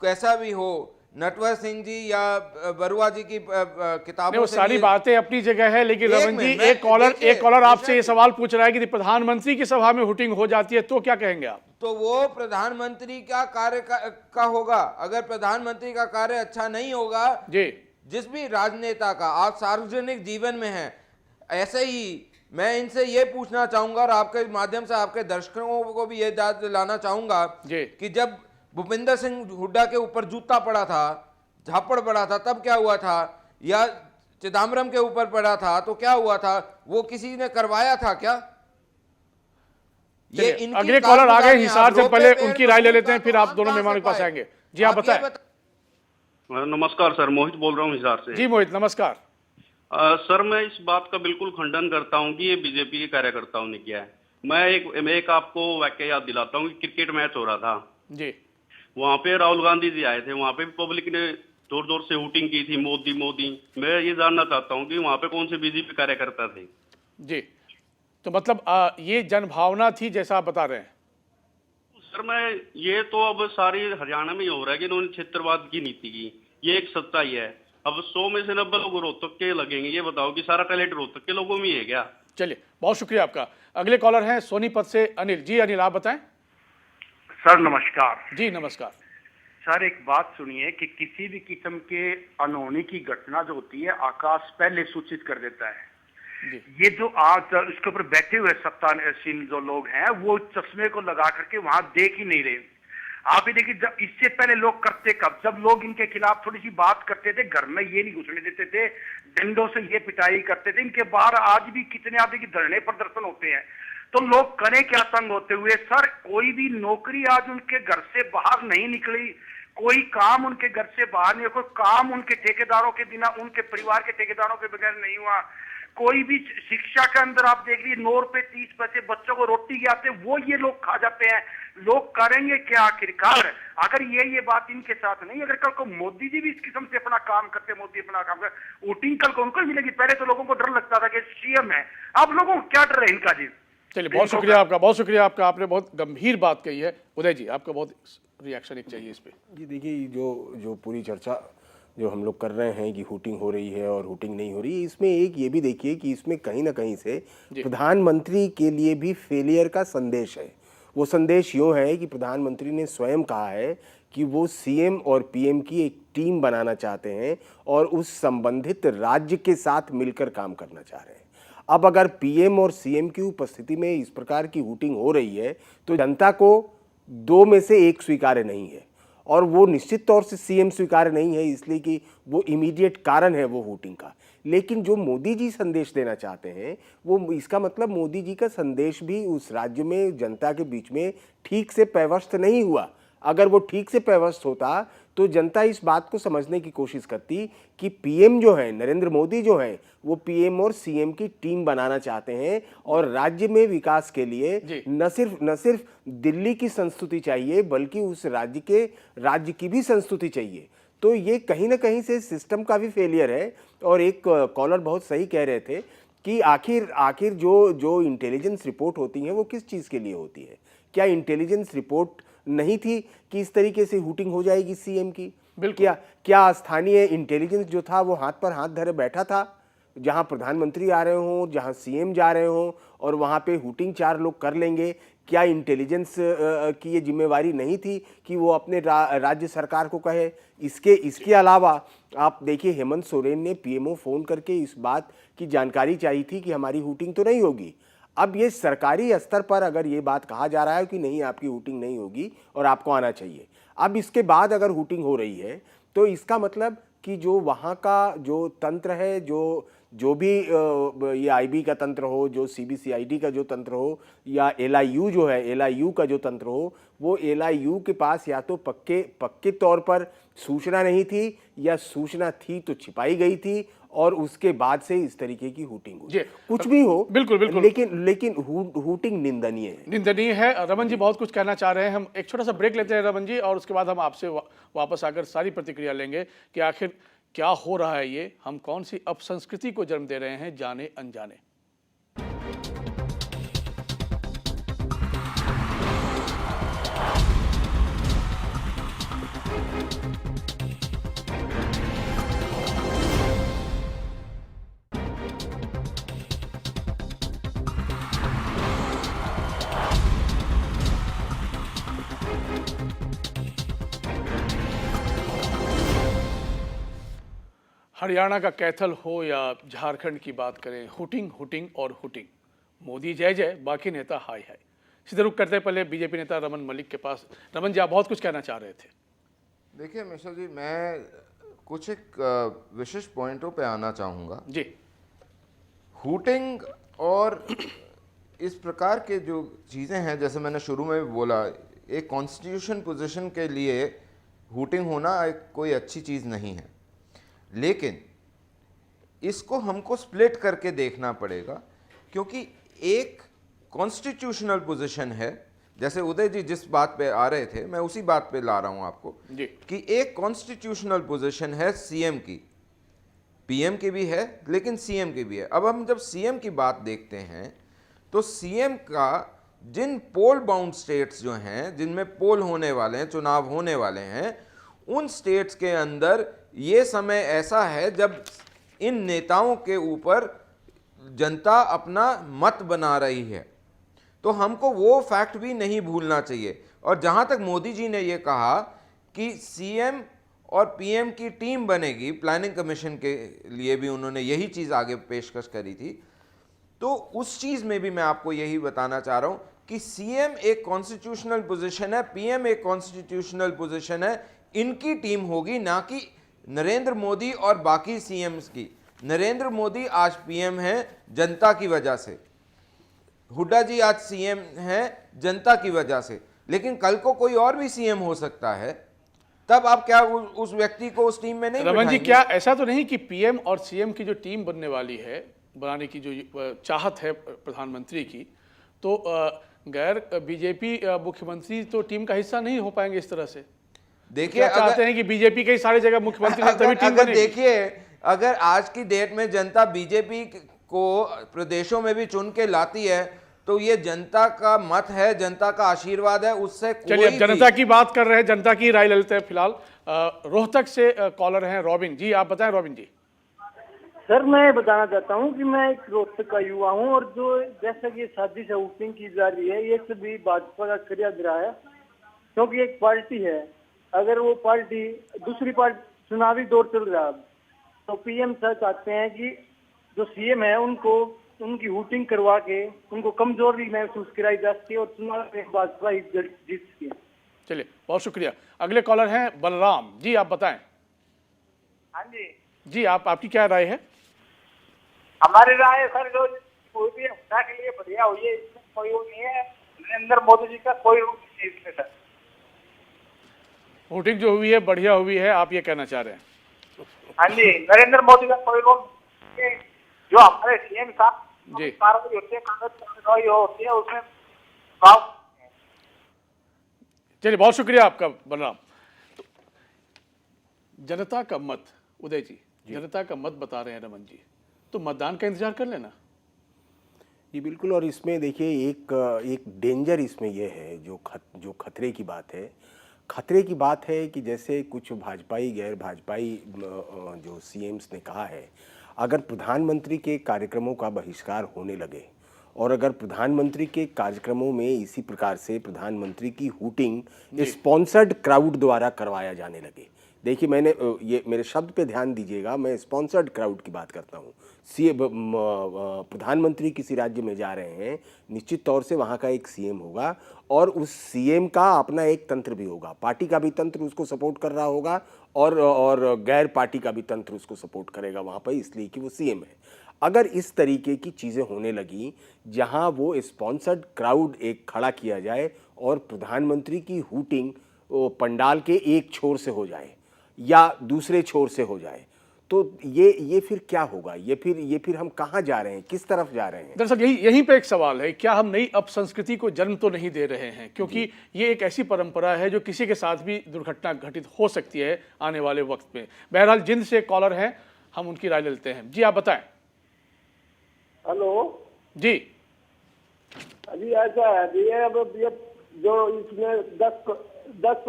कैसा भी हो। नटवर सिंह जी या बरुआ जी की किताबों
वो
से
सारी बातें अपनी जगह है, लेकिन रमन जी एक कॉलर आपसे ये सवाल पूछ रहा है कि प्रधानमंत्री की सभा में हुटिंग हो जाती है तो क्या कहेंगे आप?
तो वो प्रधानमंत्री का कार्य का होगा। अगर प्रधानमंत्री का कार्य अच्छा नहीं होगा
जी,
जिस भी राजनेता का, आप सार्वजनिक जीवन में हैं, ऐसे ही मैं इनसे ये पूछना चाहूंगा और आपके माध्यम से आपके दर्शकों को भी ये याद दिलाना चाहूंगा कि जब भूपेंद्र सिंह हुड्डा के ऊपर जूता पड़ा था, झापड़ पड़ा था, तब क्या हुआ था? या चिदम्बरम के ऊपर पड़ा था तो क्या हुआ था? वो किसी ने करवाया था क्या? ये
अगले कॉलर आ गए हिसार से, पहले उनकी राय ले लेते हैं, फिर आप दोनों मेहमानों के पास आएंगे। जी आप बताएं।
नमस्कार सर, मोहित बोल रहा हूँ हिसार से।
जी मोहित नमस्कार।
सर मैं इस बात का बिल्कुल खंडन करता हूँ कि ये बीजेपी के कार्यकर्ताओं ने किया है। मैं एक आपको वाक्य याद दिलाता हूँ कि क्रिकेट मैच हो रहा था
जी,
वहाँ पे राहुल गांधी जी आए थे, वहाँ पे पब्लिक ने जोर जोर से हूटिंग की थी, मोदी मोदी। मैं ये जानना चाहता हूँ कि वहाँ पे कौन से बीजेपी कार्यकर्ता थे?
जी, तो मतलब ये जनभावना थी जैसा आप बता रहे हैं?
सर मैं ये तो अब सारी हरियाणा में ही हो रहा है कि इन्होंने क्षेत्रवाद की नीति की, ये एक सच्चाई है। अब 100 में से 90 लोग रोहतक के लगेंगे, ये बताओ कि सारा टैलेंट रोहतक के लोगों में ही है क्या?
चलिए बहुत शुक्रिया आपका। अगले कॉलर हैं सोनीपत से अनिल जी। अनिल आप बताएं।
सर नमस्कार।
जी नमस्कार।
सर एक बात सुनिए कि किसी भी किस्म के अनहोनी की घटना जो होती है आकाश पहले सूचित कर देता है। ये जो आज इसके ऊपर बैठे हुए सत्तासीन जो लोग हैं वो चश्मे को लगा करके वहां देख ही नहीं रहे। आप ही देखिए, जब इससे पहले लोग करते कब, जब लोग इनके खिलाफ थोड़ी सी बात करते थे घर में ये नहीं घुसने देते थे, डंडों से ये पिटाई करते थे। इनके बाहर आज भी कितने आप देखिए धरने प्रदर्शन होते हैं, तो लोग करें क्या तंग होते हुए। सर कोई भी नौकरी आज उनके घर से बाहर नहीं निकली, कोई काम उनके घर से बाहर नहीं, कोई काम उनके ठेकेदारों के बिना, उनके परिवार के ठेकेदारों के बगैर नहीं हुआ, कोई भी शिक्षा के अंदर आप देख लीजिए 9 रुपए 30 पैसे बच्चों को रोटी के आते वो ये लोग खा जाते हैं। लोग करेंगे क्या आखिरकार? अगर ये बात इनके साथ नहीं, अगर कल को मोदी जी भी इस किस्म से अपना काम करते, मोदी अपना काम करते, वोटिंग कल को उनको मिलेगी। पहले तो लोगों को डर लगता था कि सीएम है, अब लोगों को क्या डर है इनका जी?
चलिए, बहुत शुक्रिया आपका, बहुत शुक्रिया आपका। आपने बहुत गंभीर बात कही है। उदय जी, आपका बहुत रिएक्शन एक चाहिए इस पे।
जी देखिए, जो पूरी चर्चा जो हम लोग कर रहे हैं कि हुटिंग हो रही है और हुटिंग नहीं हो रही है, इसमें एक ये भी देखिए कि इसमें कहीं ना कहीं से प्रधानमंत्री के लिए भी फेलियर का संदेश है। वो संदेश यूँ है कि प्रधानमंत्री ने स्वयं कहा है कि वो सीएम और पीएम की एक टीम बनाना चाहते हैं और उस संबंधित राज्य के साथ मिलकर काम करना चाह रहे हैं। अब अगर पीएम और सीएम की उपस्थिति में इस प्रकार की हुटिंग हो रही है तो जनता को 2 में से 1 स्वीकार्य नहीं है, और वो निश्चित तौर से सीएम स्वीकार्य नहीं है इसलिए कि वो इमीडिएट कारण है वो हुटिंग का। लेकिन जो मोदी जी संदेश देना चाहते हैं, वो इसका मतलब मोदी जी का संदेश भी उस राज्य में जनता के बीच में ठीक से पैवस्त नहीं हुआ। अगर वो ठीक से पैवस्त होता तो जनता इस बात को समझने की कोशिश करती कि पीएम जो है, नरेंद्र मोदी जो है, वो पीएम और सीएम की टीम बनाना चाहते हैं और राज्य में विकास के लिए न सिर्फ दिल्ली की संस्तुति चाहिए बल्कि उस राज्य की भी संस्तुति चाहिए। तो ये कहीं ना कहीं से सिस्टम का भी फेलियर है। और एक कॉलर बहुत सही कह रहे थे कि आखिर जो इंटेलिजेंस रिपोर्ट होती हैं वो किस चीज़ के लिए होती है? क्या इंटेलिजेंस रिपोर्ट नहीं थी कि इस तरीके से हुटिंग हो जाएगी सीएम की? क्या स्थानीय इंटेलिजेंस जो था वो हाथ पर हाथ धरे बैठा था? जहां प्रधानमंत्री आ रहे हों, जहां सीएम जा रहे हों और वहां पे हुटिंग 4 लोग कर लेंगे, क्या इंटेलिजेंस की ये जिम्मेवारी नहीं थी कि वो अपने राज्य सरकार को कहे? इसके अलावा आप देखिए, हेमंत सोरेन ने पीएमओ फोन करके इस बात की जानकारी चाहिए थी कि हमारी हुटिंग तो नहीं होगी। अब ये सरकारी स्तर पर अगर ये बात कहा जा रहा है कि नहीं, आपकी हुटिंग नहीं होगी और आपको आना चाहिए, अब इसके बाद अगर हुटिंग हो रही है तो इसका मतलब कि जो वहाँ का जो तंत्र है, जो भी ये आईबी का तंत्र हो, जो सीबीसीआईडी का जो तंत्र हो, या एलआईयू जो है, एलआईयू का जो तंत्र हो, वो एलआईयू के पास या तो पक्के तौर पर सूचना नहीं थी या सूचना थी तो छिपाई गई थी और उसके बाद से इस तरीके की हुटिंग हुई। कुछ भी हो,
बिल्कुल,
लेकिन हुटिंग निंदनीय
है। रमन जी बहुत कुछ कहना चाह रहे हैं। हम एक छोटा सा ब्रेक लेते हैं रमन जी, और उसके बाद हम आपसे वापस आकर सारी प्रतिक्रिया लेंगे कि आखिर क्या हो रहा है ये, हम कौन सी अपसंस्कृति को जन्म दे रहे हैं जाने अनजाने। हरियाणा का कैथल हो या झारखंड की बात करें, हुटिंग और हुटिंग, मोदी जय जय, बाकी नेता हाय हाय। सीधे रुख करते पहले बीजेपी नेता रमन मलिक के पास। रमन जी, आप बहुत कुछ कहना चाह रहे थे।
देखिए मिश्रा जी, मैं कुछ एक विशेष पॉइंटों पे आना चाहूँगा
जी।
हुटिंग और इस प्रकार के जो चीज़ें हैं, जैसे मैंने शुरू में भी बोला, एक कॉन्स्टिट्यूशन पोजीशन के लिए हुटिंग होना कोई अच्छी चीज़ नहीं है, लेकिन इसको हमको स्प्लिट करके देखना पड़ेगा, क्योंकि एक कॉन्स्टिट्यूशनल पोजीशन है, जैसे उदय जी जिस बात पे आ रहे थे मैं उसी बात पे ला रहा हूं आपको
जी।
कि एक कॉन्स्टिट्यूशनल पोजीशन है सीएम की, पीएम की भी है लेकिन सीएम की भी है। अब हम जब सीएम की बात देखते हैं तो सीएम का जिन पोल बाउंड स्टेट्स जो हैं, जिनमें पोल होने वाले हैं, चुनाव होने वाले हैं, उन स्टेट्स के अंदर ये समय ऐसा है जब इन नेताओं के ऊपर जनता अपना मत बना रही है, तो हमको वो फैक्ट भी नहीं भूलना चाहिए। और जहां तक मोदी जी ने ये कहा कि सीएम और पीएम की टीम बनेगी, प्लानिंग कमीशन के लिए भी उन्होंने यही चीज़ आगे पेशकश करी थी, तो उस चीज़ में भी मैं आपको यही बताना चाह रहा हूं कि सीएम एक कॉन्स्टिट्यूशनल पोजीशन है, पीएम एक कॉन्स्टिट्यूशनल पोजीशन है, इनकी टीम होगी, ना कि नरेंद्र मोदी और बाकी सीएम्स की। नरेंद्र मोदी आज पीएम हैं जनता की वजह से, हुड्डा जी आज सीएम हैं जनता की वजह से, लेकिन कल को कोई और भी सीएम हो सकता है, तब आप क्या उस व्यक्ति को उस टीम में नहीं
रमन जी, क्या ऐसा तो नहीं कि पीएम और सीएम की जो टीम बनने वाली है बनाने की जो चाहत है प्रधानमंत्री की, तो गैर बीजेपी मुख्यमंत्री तो टीम का हिस्सा नहीं हो पाएंगे इस तरह से।
देखिए,
चाहते हैं कि बीजेपी के ही सारे जगह मुख्यमंत्री ने तभी टीम बनेगी।
देखिए, अगर आज की डेट में जनता बीजेपी को प्रदेशों में भी चुन के लाती है तो ये जनता का मत है, जनता का आशीर्वाद है, उससे
चलिए अब जनता की बात कर रहे हैं, जनता की राय ले लेते हैं। फिलहाल रोहतक से कॉलर हैं रॉबिन जी, आप बताएं रॉबिन जी।
सर मैं बताना चाहता हूं कि मैं एक रोहतक का युवा हूं और जो जैसा कि शादी से वोटिंग की जा रही है ये सभी भाजपा का क्रियाग्रह है, क्योंकि एक पार्टी है, अगर वो पार्टी दूसरी पार्टी चुनावी दौर चल रहा है तो पीएम सर चाहते हैं कि जो सीएम है उनको उनकी वोटिंग करवा के उनको कमजोरी महसूस कराई जाती है और चुनाव में भाजपा ही जीतती है।
चलिए बहुत शुक्रिया। अगले कॉलर हैं बलराम जी, आप बताएं।
हाँ जी
जी, आपकी क्या राय है?
हमारी राय सर जो कोई भी हत्या के लिए बढ़िया हुई है, इसमें कोई वो नहीं है, नरेंद्र मोदी जी का कोई रूप नहीं है इसमें सर।
वोटिंग जो हुई है बढ़िया हुई है, आप ये कहना चाह रहे हैं?
हाँ जी, नरेंद्र मोदी का कोई रोल, जो हमारे सीएम साहब कार्रवाई होती है, कांग्रेस कार्रवाई होती है उसमें भाव।
चलिए बहुत शुक्रिया आपका बलराम। तो जनता का मत, उदय जी, जनता का मत बता रहे हैं रमन जी, तो मतदान का इंतजार कर लेना।
जी बिल्कुल। और इसमें देखिए एक डेंजर इसमें यह है जो खतरे की बात है, खतरे की बात है कि जैसे कुछ भाजपाई गैर भाजपाई जो सीएम्स ने कहा है, अगर प्रधानमंत्री के कार्यक्रमों का बहिष्कार होने लगे और अगर प्रधानमंत्री के कार्यक्रमों में इसी प्रकार से प्रधानमंत्री की हूटिंग स्पॉन्सर्ड क्राउड द्वारा करवाया जाने लगे, देखिए मैंने ये मेरे शब्द पे ध्यान दीजिएगा, मैं स्पॉन्सर्ड क्राउड की बात करता हूँ। प्रधानमंत्री किसी राज्य में जा रहे हैं, निश्चित तौर से वहाँ का एक सीएम होगा और उस सीएम का अपना एक तंत्र भी होगा, पार्टी का भी तंत्र उसको सपोर्ट कर रहा होगा और गैर पार्टी का भी तंत्र उसको सपोर्ट करेगा वहाँ पर, इसलिए कि वो सीएम है। अगर इस तरीके की चीज़ें होने लगी जहाँ वो स्पॉन्सर्ड क्राउड एक खड़ा किया जाए और प्रधानमंत्री की हूटिंग पंडाल के एक छोर से हो जाए या दूसरे छोर से हो जाए, तो ये फिर क्या होगा? ये फिर हम कहाँ जा रहे हैं, किस तरफ जा रहे हैं?
दरअसल यहीं पे एक सवाल है, क्या हम नई अपसंस्कृति को जन्म तो नहीं दे रहे हैं? क्योंकि ये एक ऐसी परंपरा है जो किसी के साथ भी दुर्घटना घटित हो सकती है आने वाले वक्त में। बहरहाल जिंद से कॉलर हैं, हम उनकी राय लेते हैं। जी आप बताएं।
हेलो
जी।
अभी ऐसा है ये अब ये जो इसमें 10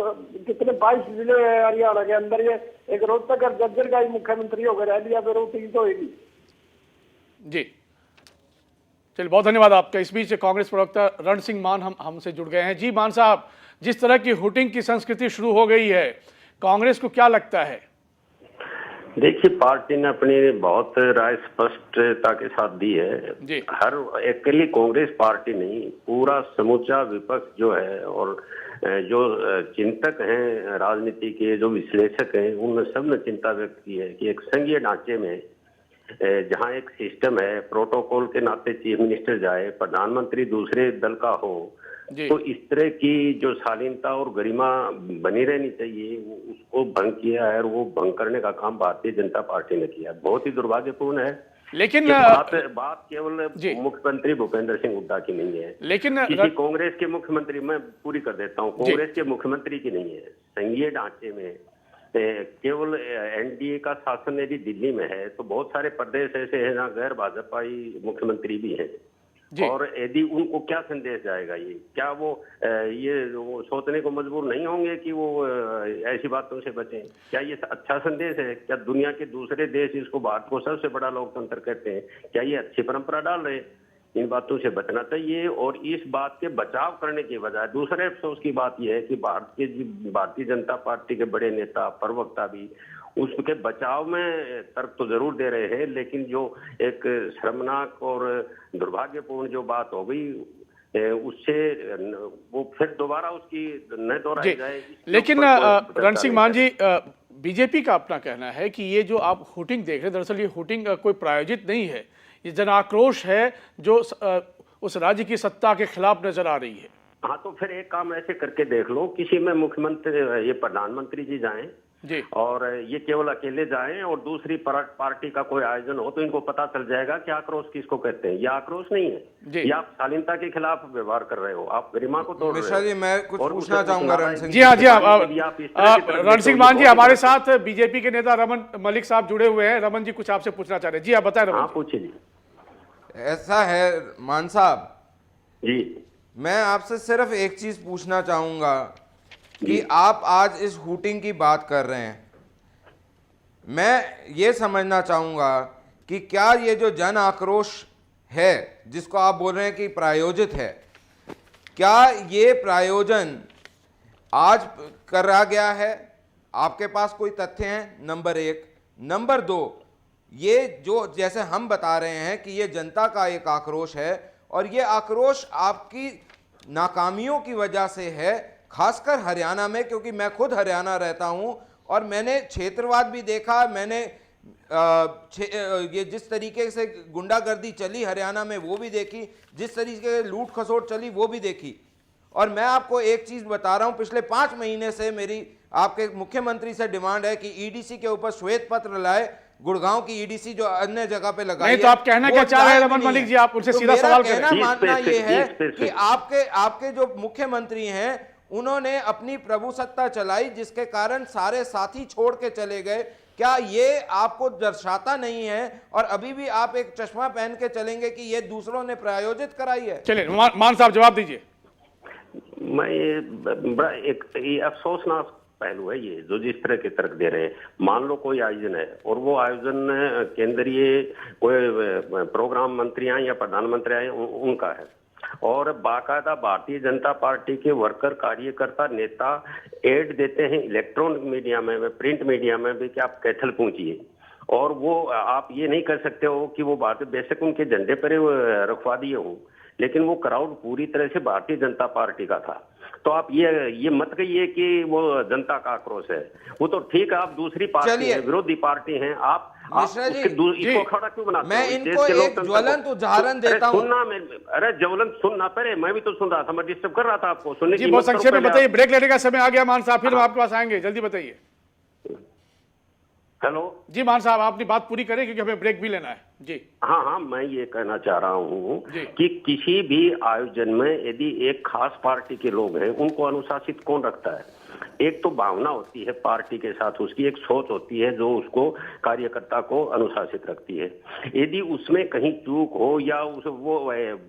कितने 22 जिले हरियाणा के अंदर, ये एक रोहतक और झज्जर का ही मुख्यमंत्री होकर रह दिया, फिर वोटिंग तो होगी।
जी चलिए बहुत धन्यवाद आपका। इस बीच कांग्रेस प्रवक्ता रण सिंह मान हमसे जुड़ गए हैं। जी मान साहब, जिस तरह की हूटिंग की संस्कृति शुरू हो गई है, कांग्रेस को क्या लगता है?
देखिए, पार्टी ने अपनी बहुत राय स्पष्टता के साथ दी है। हर अकेली कांग्रेस पार्टी नहीं, पूरा समूचा विपक्ष जो है और जो चिंतक हैं राजनीति के, जो विश्लेषक हैं, उन सब ने चिंता व्यक्त की है कि एक संघीय ढांचे में जहां एक सिस्टम है, प्रोटोकॉल के नाते चीफ मिनिस्टर जाए, प्रधानमंत्री दूसरे दल का हो, तो इस तरह की जो शालीनता और गरिमा बनी रहनी चाहिए, उसको भंग किया है और वो भंग करने का काम भारतीय जनता पार्टी ने किया। बहुत ही दुर्भाग्यपूर्ण है।
लेकिन
बात केवल मुख्यमंत्री भूपेंद्र सिंह हुड्डा की नहीं है,
लेकिन
किसी कांग्रेस के मुख्यमंत्री, मैं पूरी कर देता हूँ, कांग्रेस के मुख्यमंत्री की नहीं है। संघीय ढांचे में केवल एनडीए का शासन यदि दिल्ली में है तो बहुत सारे प्रदेश ऐसे हैं जहाँ गैर भाजपाई मुख्यमंत्री भी हैं, और यदि उनको क्या संदेश जाएगा? ये क्या वो सोचने को मजबूर नहीं होंगे कि वो ऐसी बातों से बचें? क्या ये अच्छा संदेश है? क्या दुनिया के दूसरे देश इसको भारत को सबसे बड़ा लोकतंत्र कहते हैं, क्या ये अच्छी परंपरा डाल रहे हैं? इन बातों से बचना चाहिए। और इस बात के बचाव करने की बजाय दूसरे अफसोस की बात यह है कि भारतीय जनता पार्टी के बड़े नेता, प्रवक्ता भी उसके बचाव में तर्क तो जरूर दे रहे हैं, लेकिन जो एक शर्मनाक और दुर्भाग्यपूर्ण जो बात हो गई उससे वो फिर दोबारा उसकी न दोहराई जाए।
लेकिन रण सिंह मान जी, बीजेपी का अपना कहना है कि ये जो आप हूटिंग देख रहे हैं, दरअसल ये हूटिंग कोई प्रायोजित नहीं है, ये जन आक्रोश है जो उस राज्य की सत्ता के खिलाफ नजर आ रही है।
हाँ, तो फिर एक काम ऐसे करके देख लो, किसी में मुख्यमंत्री, ये प्रधानमंत्री जी जाएं और ये केवल अकेले जाएं और दूसरी पार्टी का कोई आयोजन हो तो इनको पता चल जाएगा कि आक्रोश किसको कहते हैं। ये आक्रोश नहीं है, ये आप शालीनता के खिलाफ व्यवहार कर रहे हो, आप गरिमा को तोड़ रहे हो।
मिश्रा जी, मैं कुछ पूछना चाहूंगा रण सिंह।
जी हाँ, रण सिंह मान जी, हमारे साथ बीजेपी के नेता रमन मलिक साहब जुड़े हुए हैं। रमन जी कुछ आपसे पूछना चाह रहे हैं। जी आप बताएं रमन।
पूछिए जी।
ऐसा है मान साहब
जी,
मैं आपसे सिर्फ एक चीज पूछना चाहूंगा कि आप आज इस हूटिंग की बात कर रहे हैं, मैं ये समझना चाहूंगा कि क्या ये जो जन आक्रोश है जिसको आप बोल रहे हैं कि प्रायोजित है, क्या ये प्रायोजन आज करा गया है? आपके पास कोई तथ्य हैं? नंबर एक। नंबर दो, ये जो जैसे हम बता रहे हैं कि ये जनता का एक आक्रोश है और ये आक्रोश आपकी नाकामियों की वजह से है, खासकर हरियाणा में, क्योंकि मैं खुद हरियाणा रहता हूं और मैंने क्षेत्रवाद भी देखा, मैंने ये जिस तरीके से गुंडागर्दी चली हरियाणा में वो भी देखी, जिस तरीके से लूट खसोट चली वो भी देखी। और मैं आपको एक चीज बता रहा हूं, पिछले 5 महीने से मेरी आपके मुख्यमंत्री से डिमांड है कि ईडीसी के ऊपर श्वेत पत्र लाए। गुड़गांव की ईडीसी जो अन्य जगह पे लगाई
नहीं, तो आप कहना क्या चाह रहे हैं रमन मलिक जी? आप उनसे सीधा सवाल करें।
कहना मानना ये है कि आपके जो मुख्यमंत्री हैं उन्होंने अपनी प्रभुसत्ता चलाई जिसके कारण सारे साथी छोड़ के चले गए। क्या ये आपको दर्शाता नहीं है? और अभी भी आप एक चश्मा पहन के चलेंगे कि ये दूसरों ने प्रायोजित कराई है?
चलिए मान साहब जवाब दीजिए।
मैं बड़ा एक अफसोसनाक पहलू है ये जो जिस तरह के तर्क दे रहे हैं। मान लो कोई आयोजन है और वो आयोजन केंद्रीय कोई प्रोग्राम मंत्री आए या प्रधानमंत्री आए उनका है और बाकायदा भारतीय जनता पार्टी के वर्कर, कार्यकर्ता, नेता एड देते हैं इलेक्ट्रॉनिक मीडिया में, प्रिंट मीडिया में भी कि आप कैथल पहुंचिए, और वो आप ये नहीं कर सकते हो कि वो भारतीय, बेशक उनके झंडे पर रखवा दिए हों, लेकिन वो क्राउड पूरी तरह से भारतीय जनता पार्टी का था। तो आप ये मत कहिए कि वो जनता का आक्रोश है। वो तो ठीक है, आप दूसरी पार्टी है, विरोधी पार्टी हैं, आप इसको खड़ा क्यों बनाते?
मैं इनको एक ज्वलंत उदाहरण देता हूं।
अरे ज्वलंत सुनना पहले, मैं भी तो सुन रहा था, मैं डिस्टर्ब कर रहा था आपको सुनने
की। बहुत संक्षेप में बताइए, ब्रेक लेने का समय आ गया मान साहब, फिर हम आपके पास आएंगे, जल्दी बताइए।
हेलो
जी मान साहब, अपनी बात पूरी करें क्योंकि हमें ब्रेक भी लेना है जी।
हाँ, मैं ये कहना चाह रहा हूँ कि किसी भी आयोजन में यदि एक खास पार्टी के लोग हैं, उनको अनुशासित कौन रखता है? एक तो भावना होती है पार्टी के साथ, उसकी एक सोच होती है जो उसको कार्यकर्ता को अनुशासित रखती है। यदि उसमें कहीं चूक हो या वो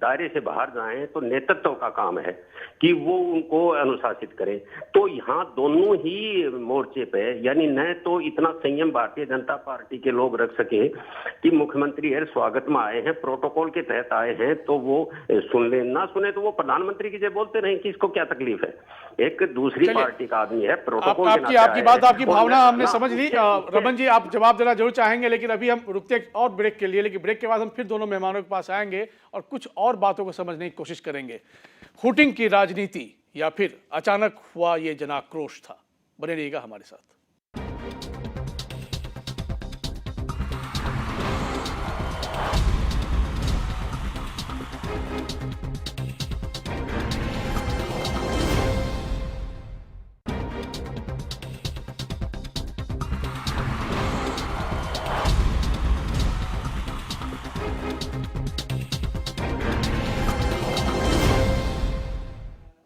दायरे से बाहर जाएं तो नेतृत्व का काम है कि वो उनको अनुशासित करे। तो यहाँ दोनों ही मोर्चे पे, यानी न तो इतना संयम भारतीय जनता पार्टी के लोग रख सके कि मुख्यमंत्री है स्वागत में आए हैं, प्रोटोकॉल के तहत आए हैं, तो वो सुन ले, ना सुने तो वो प्रधानमंत्री की जब बोलते नहीं कि इसको क्या तकलीफ है। एक दूसरी पार्टी का आदमी है, प्रोटोकॉल
आपकी बात, आपकी भावना हमने समझ ली। रमन जी आप जवाब देना जरूर चाहेंगे, लेकिन अभी हम रुकते और ब्रेक के लिए, लेकिन ब्रेक के बाद हम फिर दोनों मेहमानों के पास आएंगे और कुछ और बातों को समझने की कोशिश करेंगे। हूटिंग की राजनीति या फिर अचानक हुआ ये जनाक्रोश था? बने रहिएगा हमारे साथ।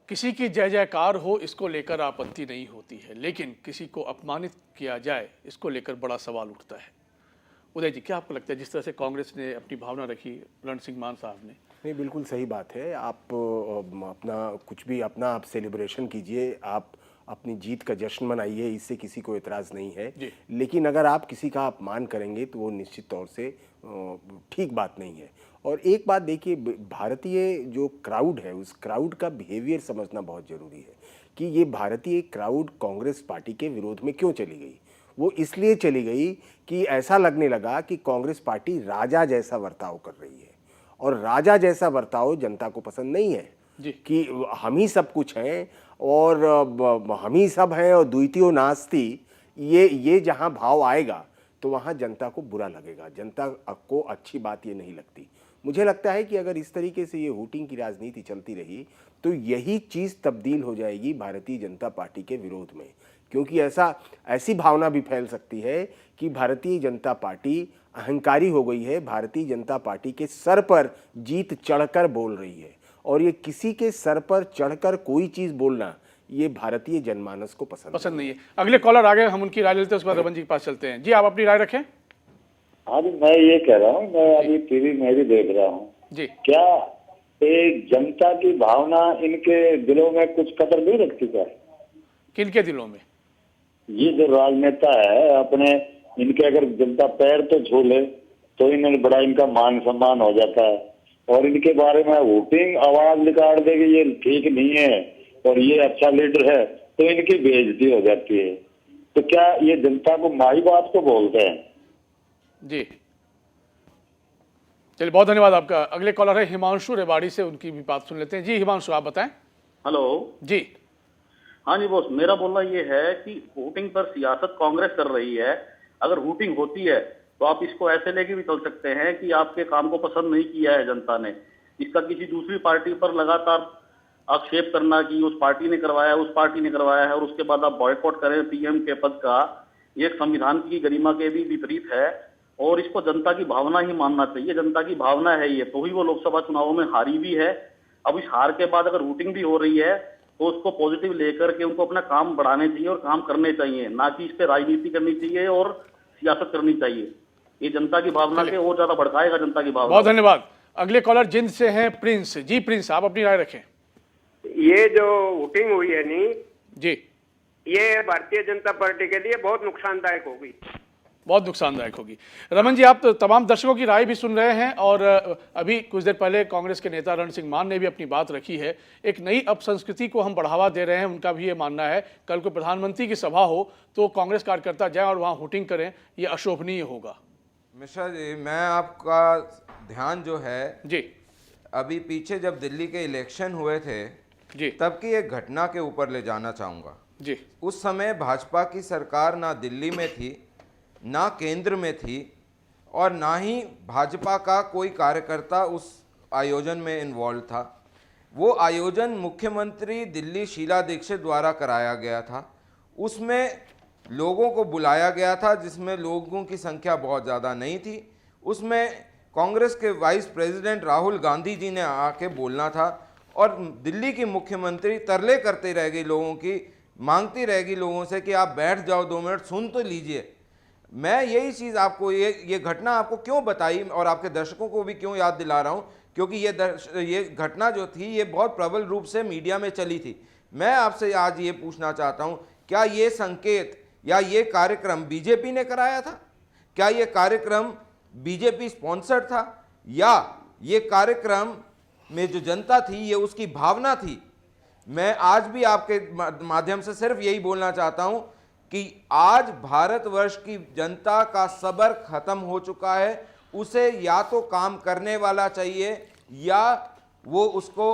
किसी की जय जयकार हो इसको लेकर आपत्ति नहीं होती है, लेकिन किसी को अपमानित किया जाए इसको लेकर बड़ा सवाल उठता है। उदय जी, क्या आपको लगता है जिस तरह से कांग्रेस ने अपनी भावना रखी, रण सिंह मान साहब ने?
नहीं, बिल्कुल सही बात है। आप अपना कुछ भी अपना आप सेलिब्रेशन कीजिए, आप अपनी जीत का जश्न मनाइए, इससे किसी को एतराज़ नहीं है। लेकिन अगर आप किसी का अपमान करेंगे तो वो निश्चित तौर से ठीक बात नहीं है। और एक बात देखिए, भारतीय जो क्राउड है उस क्राउड का बिहेवियर समझना बहुत ज़रूरी है कि ये भारतीय क्राउड कांग्रेस पार्टी के विरोध में क्यों चली गई। वो इसलिए चली गई कि ऐसा लगने लगा कि कांग्रेस पार्टी राजा जैसा बर्ताव कर रही है, और राजा जैसा बर्ताव जनता को पसंद नहीं है कि हम ही सब कुछ हैं और हम ही सब हैं और द्वितीयो नास्ति। ये जहाँ भाव आएगा तो वहाँ जनता को बुरा लगेगा, जनता को अच्छी बात ये नहीं लगती। मुझे लगता है कि अगर इस तरीके से ये वोटिंग की राजनीति चलती रही तो यही चीज़ तब्दील हो जाएगी भारतीय जनता पार्टी के विरोध में, क्योंकि ऐसी भावना भी फैल सकती है कि भारतीय जनता पार्टी अहंकारी हो गई है, भारतीय जनता पार्टी के सर पर जीत चढ़कर बोल रही है, और ये किसी के सर पर चढ़कर कोई चीज़ बोलना ये भारतीय जनमानस को पसंद नहीं है।
अगले कॉलर आ गए, हम उनकी राय लेते हैं, उसके बाद रमन जी के पास चलते हैं। जी, आप अपनी राय रखें।
हाँ जी, मैं ये कह रहा हूँ, मैं अभी टीवी में भी देख रहा हूँ
जी, क्या
एक जनता की भावना इनके दिलों में कुछ कदर नहीं रखती क्या?
किनके दिलों में?
ये जो राजनेता है अपने, इनके अगर जनता पैर तो छू ले तो इन्हें बड़ा इनका मान सम्मान हो जाता है, और इनके बारे में वोटिंग आवाज निकाल दे कि ये ठीक नहीं है और ये अच्छा लीडर है तो इनकी बेइज्जती हो जाती है। तो क्या ये जनता को माई बात को बोलते हैं?
जी, चलिए, बहुत धन्यवाद आपका। अगले कॉलर है हिमांशु रेवाड़ी से, उनकी भी बात सुन लेते हैं। जी हिमांशु, आप बताएं।
हेलो
जी।
हाँ जी बॉस, मेरा बोलना ये है कि वोटिंग पर सियासत कांग्रेस कर रही है। अगर वोटिंग होती है तो आप इसको ऐसे लेके भी चल सकते हैं कि आपके काम को पसंद नहीं किया है जनता ने, इसका किसी दूसरी पार्टी पर लगातार आक्षेप करना कि उस पार्टी ने करवाया, उस पार्टी ने करवाया है, और उसके बाद आप बॉयकॉट करें पीएम के पद का, ये संविधान की गरिमा के भी विपरीत है, और इसको जनता की भावना ही मानना चाहिए। जनता की भावना है ये, तो ही वो लोकसभा चुनावों में हारी भी है। अब इस हार के बाद अगर वोटिंग भी हो रही है तो उसको पॉजिटिव लेकर के उनको अपना काम बढ़ाने चाहिए और काम करने चाहिए, ना कि इस पे राजनीति करनी चाहिए और सियासत करनी चाहिए। ये जनता की भावना के और ज्यादा भड़काएगा जनता की भावना।
बहुत धन्यवाद। अगले कॉलर जिंद से हैं प्रिंस। जी प्रिंस, आप अपनी राय रखें।
ये जो वोटिंग हुई है नी
जी,
ये भारतीय जनता पार्टी के लिए बहुत नुकसानदायक होगी,
बहुत नुकसानदायक होगी। रमन जी, आप तो तमाम दर्शकों की राय भी सुन रहे हैं, और अभी कुछ देर पहले कांग्रेस के नेता रण सिंह मान ने भी अपनी बात रखी है। एक नई अपसंस्कृति को हम बढ़ावा दे रहे हैं, उनका भी ये मानना है। कल को प्रधानमंत्री की सभा हो तो कांग्रेस कार्यकर्ता जाएं और वहाँ वोटिंग करें, ये अशोभनीय होगा।
मिश्रा जी, मैं आपका ध्यान जो है
जी,
अभी पीछे जब दिल्ली के इलेक्शन हुए थे
जी,
तब की एक घटना के ऊपर ले जाना चाहूँगा
जी।
उस समय भाजपा की सरकार ना दिल्ली में थी, ना केंद्र में थी, और ना ही भाजपा का कोई कार्यकर्ता उस आयोजन में इन्वॉल्व था। वो आयोजन मुख्यमंत्री दिल्ली शीला दीक्षित द्वारा कराया गया था। उसमें लोगों को बुलाया गया था, जिसमें लोगों की संख्या बहुत ज़्यादा नहीं थी। उसमें कांग्रेस के वाइस प्रेसिडेंट राहुल गांधी जी ने आके बोलना था, और दिल्ली की मुख्यमंत्री तरले करते रह गई लोगों की, मांगती रह गई लोगों से कि आप बैठ जाओ 2 मिनट, सुन तो लीजिए। मैं यही चीज़ आपको ये घटना आपको क्यों बताई और आपके दर्शकों को भी क्यों याद दिला रहा हूँ, क्योंकि ये घटना जो थी ये बहुत प्रबल रूप से मीडिया में चली थी। मैं आपसे आज ये पूछना चाहता हूँ, क्या ये संकेत या ये कार्यक्रम बीजेपी ने कराया था? क्या ये कार्यक्रम बीजेपी स्पॉन्सर्ड था, या ये कार्यक्रम में जो जनता थी ये उसकी भावना थी? मैं आज भी आपके माध्यम से सिर्फ यही बोलना चाहता हूं कि आज भारतवर्ष की जनता का सब्र खत्म हो चुका है। उसे या तो काम करने वाला चाहिए या वो उसको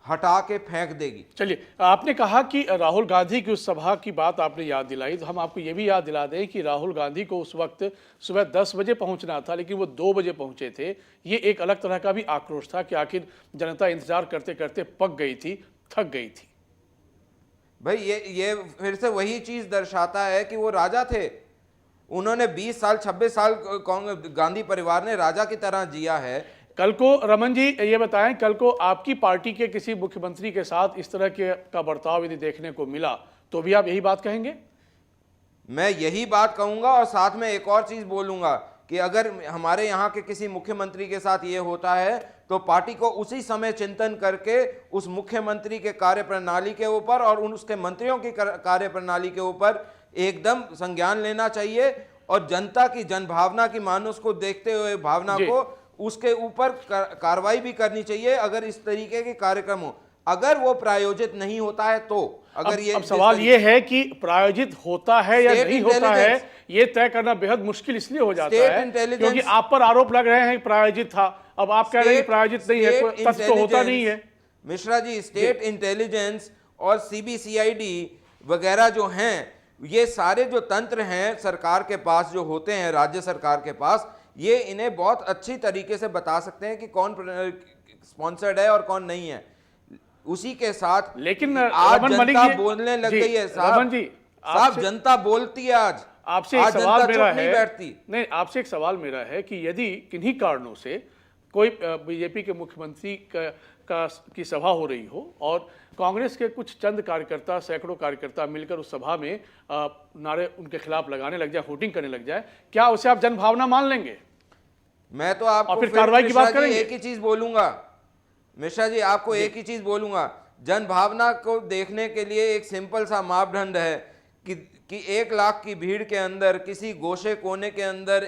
हटा के फेंक देगी।
चलिए, आपने कहा कि राहुल गांधी की उस सभा की बात आपने याद दिलाई, तो हम आपको ये भी याद दिला दें कि राहुल गांधी को उस वक्त सुबह 10 बजे पहुंचना था, लेकिन वो 2 बजे पहुंचे थे। ये एक अलग तरह का भी आक्रोश था कि आखिर जनता इंतजार करते करते पक गई थी, थक गई थी।
भाई ये फिर से वही चीज दर्शाता है कि वो राजा थे। उन्होंने 20 साल 26 साल गांधी परिवार ने राजा की तरह जिया है।
कल को रमन जी ये बताएं, कल को आपकी पार्टी के किसी मुख्यमंत्री के साथ इस तरह का बर्ताव यदि देखने को मिला तो भी आप यही बात कहेंगे?
मैं यही बात कहूंगा, और साथ में एक और चीज बोलूंगा कि अगर हमारे यहाँ के किसी मुख्यमंत्री के साथ ये होता है तो पार्टी को उसी समय चिंतन करके उस मुख्यमंत्री के कार्यप्रणाली के ऊपर और उसके मंत्रियों की कार्यप्रणाली के ऊपर एकदम संज्ञान लेना चाहिए, और जनता की जनभावना की मानुष को देखते हुए भावना को उसके ऊपर कार्रवाई भी करनी चाहिए अगर इस तरीके के कार्यक्रम हो। अगर वो प्रायोजित नहीं होता है तो
अब सवाल ये है कि प्रायोजित होता है या नहीं होता है, ये तय करना बेहद मुश्किल इसलिए हो जाता है क्योंकि आप पर आरोप लग रहे हैं प्रायोजित था, अब आप कह रहे हैं प्रायोजित नहीं है, तथ्य तो होता नहीं है।
मिश्रा जी, स्टेट इंटेलिजेंस और CBCID वगैरह जो हैं ये सारे जो तंत्र हैं सरकार के पास जो होते हैं, राज्य सरकार के पास, ये इन्हें बहुत अच्छी तरीके से बता सकते हैं कि कौन स्पॉन्सर्ड है और कौन नहीं है। उसी के साथ
लेकिन
आज
रमन मलिक
जनता
जी
बोलने लग
जी,
गई है साहब।
रमन जी
साहब जनता बोलती है आज,
आपसे एक
आज
सवाल
जनता
मेरा
चुप नहीं
है,
बैठती।
नहीं आपसे एक सवाल मेरा है कि यदि किन्हीं कारणों से कोई बीजेपी के मुख्यमंत्री की सभा हो रही हो और कांग्रेस के कुछ चंद कार्यकर्ता, सैकड़ों कार्यकर्ता मिलकर उस सभा में नारे उनके खिलाफ लगाने लग जाए, वोटिंग करने लग जाए, क्या उसे आप जनभावना मान लेंगे?
मैं तो आपको
और फिर कार्रवाई की बात करेंगे।
एक ही चीज बोलूंगा मिश्रा जी, आपको एक ही चीज बोलूंगा, जनभावना को देखने के लिए एक सिंपल सा मापदंड है कि 1 लाख की भीड़ के अंदर किसी गोशे कोने के अंदर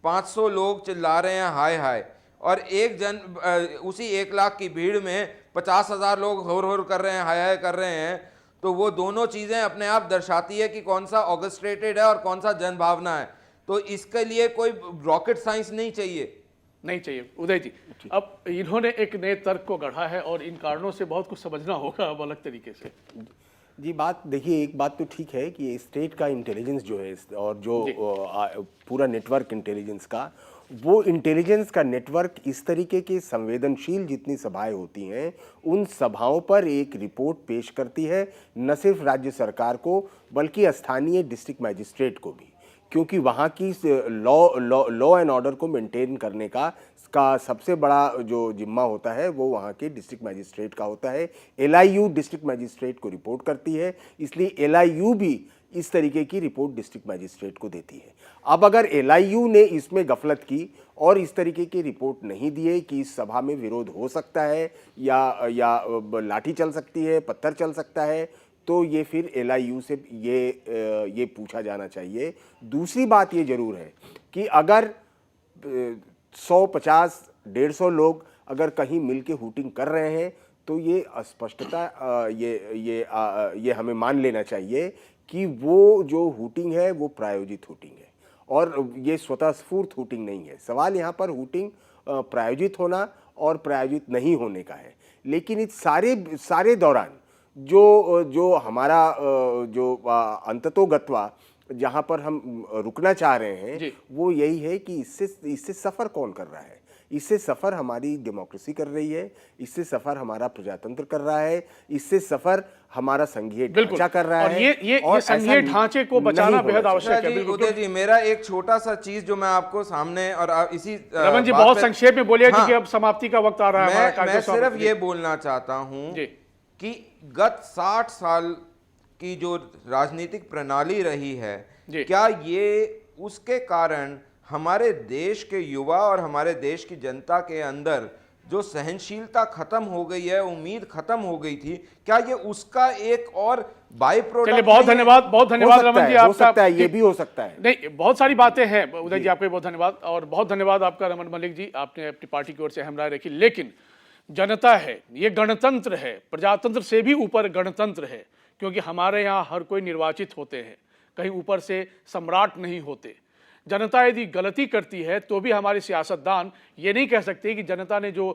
500 लोग चिल्ला रहे हैं हाय हाय, और उसी 1 लाख की भीड़ में 50,000 लोग होर होर कर रहे हैं, हाय हाय कर रहे हैं, तो वो दोनों चीजें अपने आप दर्शाती है कि कौन सा ऑर्केस्ट्रेटेड है और कौन सा जनभावना है। तो इसके लिए कोई रॉकेट साइंस नहीं चाहिए।
उदय जी, अब इन्होंने एक नए तर्क को गढ़ा है और इन कारणों से बहुत कुछ समझना होगा अब अलग तरीके से।
जी बात देखिए, एक बात तो ठीक है कि स्टेट का इंटेलिजेंस जो है और जो पूरा नेटवर्क इंटेलिजेंस का, वो इंटेलिजेंस का नेटवर्क इस तरीके के संवेदनशील जितनी सभाएं होती हैं उन सभाओं पर एक रिपोर्ट पेश करती है, न सिर्फ राज्य सरकार को बल्कि स्थानीय डिस्ट्रिक्ट मैजिस्ट्रेट को भी, क्योंकि वहाँ की लॉ एंड ऑर्डर को मेंटेन करने का सबसे बड़ा जो जिम्मा होता है वो वहाँ के डिस्ट्रिक्ट मैजिस्ट्रेट का होता है। LIU डिस्ट्रिक्ट मैजिस्ट्रेट को रिपोर्ट करती है, इसलिए LIU भी इस तरीके की रिपोर्ट डिस्ट्रिक्ट मैजिस्ट्रेट को देती है। अब अगर LIU ने इसमें गफलत की और इस तरीके की रिपोर्ट नहीं दिए कि इस सभा में विरोध हो सकता है या लाठी चल सकती है, पत्थर चल सकता है, तो ये फिर LIU से ये पूछा जाना चाहिए। दूसरी बात ये जरूर है कि अगर 100, 50, 150 लोग अगर कहीं मिलके हूटिंग कर रहे हैं तो ये अस्पष्टता ये हमें मान लेना चाहिए कि वो जो हूटिंग है वो प्रायोजित हूटिंग है और ये स्वतः स्फूर्त हूटिंग नहीं है। सवाल यहाँ पर हूटिंग प्रायोजित होना और प्रायोजित नहीं होने का है। लेकिन इस सारे दौरान जो हमारा जो अंततोगत्वा जहाँ पर हम रुकना चाह रहे हैं वो यही है कि इससे सफ़र कौन कर रहा है। इससे सफ़र हमारी डेमोक्रेसी कर रही है, इससे सफ़र हमारा प्रजातंत्र कर रहा है, इससे सफ़र हमारा संघीय ढांचा कर रहा है।
ये संघीय ढांचे को बचाना बेहद आवश्यक है।
उदय जी, मेरा एक छोटा सा चीज जो मैं आपको सामने और इसी
रमन जी बहुत संक्षेप में बोलिए क्योंकि अब समाप्ति का वक्त आ रहा है।
मैं सिर्फ ये बोलना चाहता हूँ कि गत 60 साल की जो राजनीतिक प्रणाली रही है, क्या ये उसके कारण हमारे देश के युवा और हमारे देश की जनता के अंदर जो सहनशीलता खत्म हो गई है, उम्मीद खत्म हो गई थी, क्या ये उसका एक और बाई प्रोडक्ट?
बहुत धन्यवाद रमन जी,
हो सकता है, ये भी हो सकता है।
नहीं, बहुत सारी बातें हैं उदय जी, आपको बहुत धन्यवाद और बहुत धन्यवाद आपका रमन मलिक जी, आपने अपनी पार्टी की ओर से अहम राय रखी। लेकिन जनता है, ये गणतंत्र है, प्रजातंत्र से भी ऊपर गणतंत्र है, क्योंकि हमारे यहाँ हर कोई निर्वाचित होते हैं, कहीं ऊपर से सम्राट नहीं होते। जनता यदि गलती करती है तो भी हमारे सियासतदान ये नहीं कह सकते कि जनता ने जो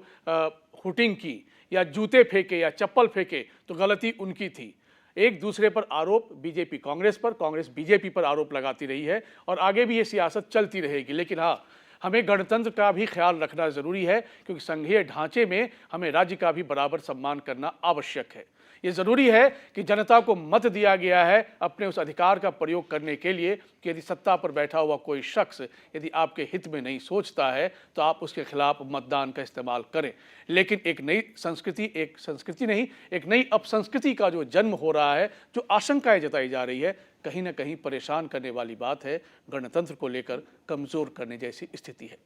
हुटिंग की या जूते फेंके या चप्पल फेंके तो गलती उनकी थी। एक दूसरे पर आरोप, बीजेपी कांग्रेस पर, कांग्रेस बीजेपी पर आरोप लगाती रही है और आगे भी ये सियासत चलती रहेगी। लेकिन हाँ, हमें गणतंत्र का भी ख्याल रखना ज़रूरी है, क्योंकि संघीय ढांचे में हमें राज्य का भी बराबर सम्मान करना आवश्यक है। ये ज़रूरी है कि जनता को मत दिया गया है अपने उस अधिकार का प्रयोग करने के लिए कि यदि सत्ता पर बैठा हुआ कोई शख्स यदि आपके हित में नहीं सोचता है तो आप उसके खिलाफ मतदान का इस्तेमाल करें। लेकिन एक नई संस्कृति, एक नई अपसंस्कृति का जो जन्म हो रहा है, जो आशंकाएं जताई जा रही है, कहीं ना कहीं परेशान करने वाली बात है, गणतंत्र को लेकर कमज़ोर करने जैसी स्थिति है।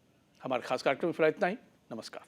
हमारे खास कार्यक्रम में फिलहाल इतना ही। नमस्कार।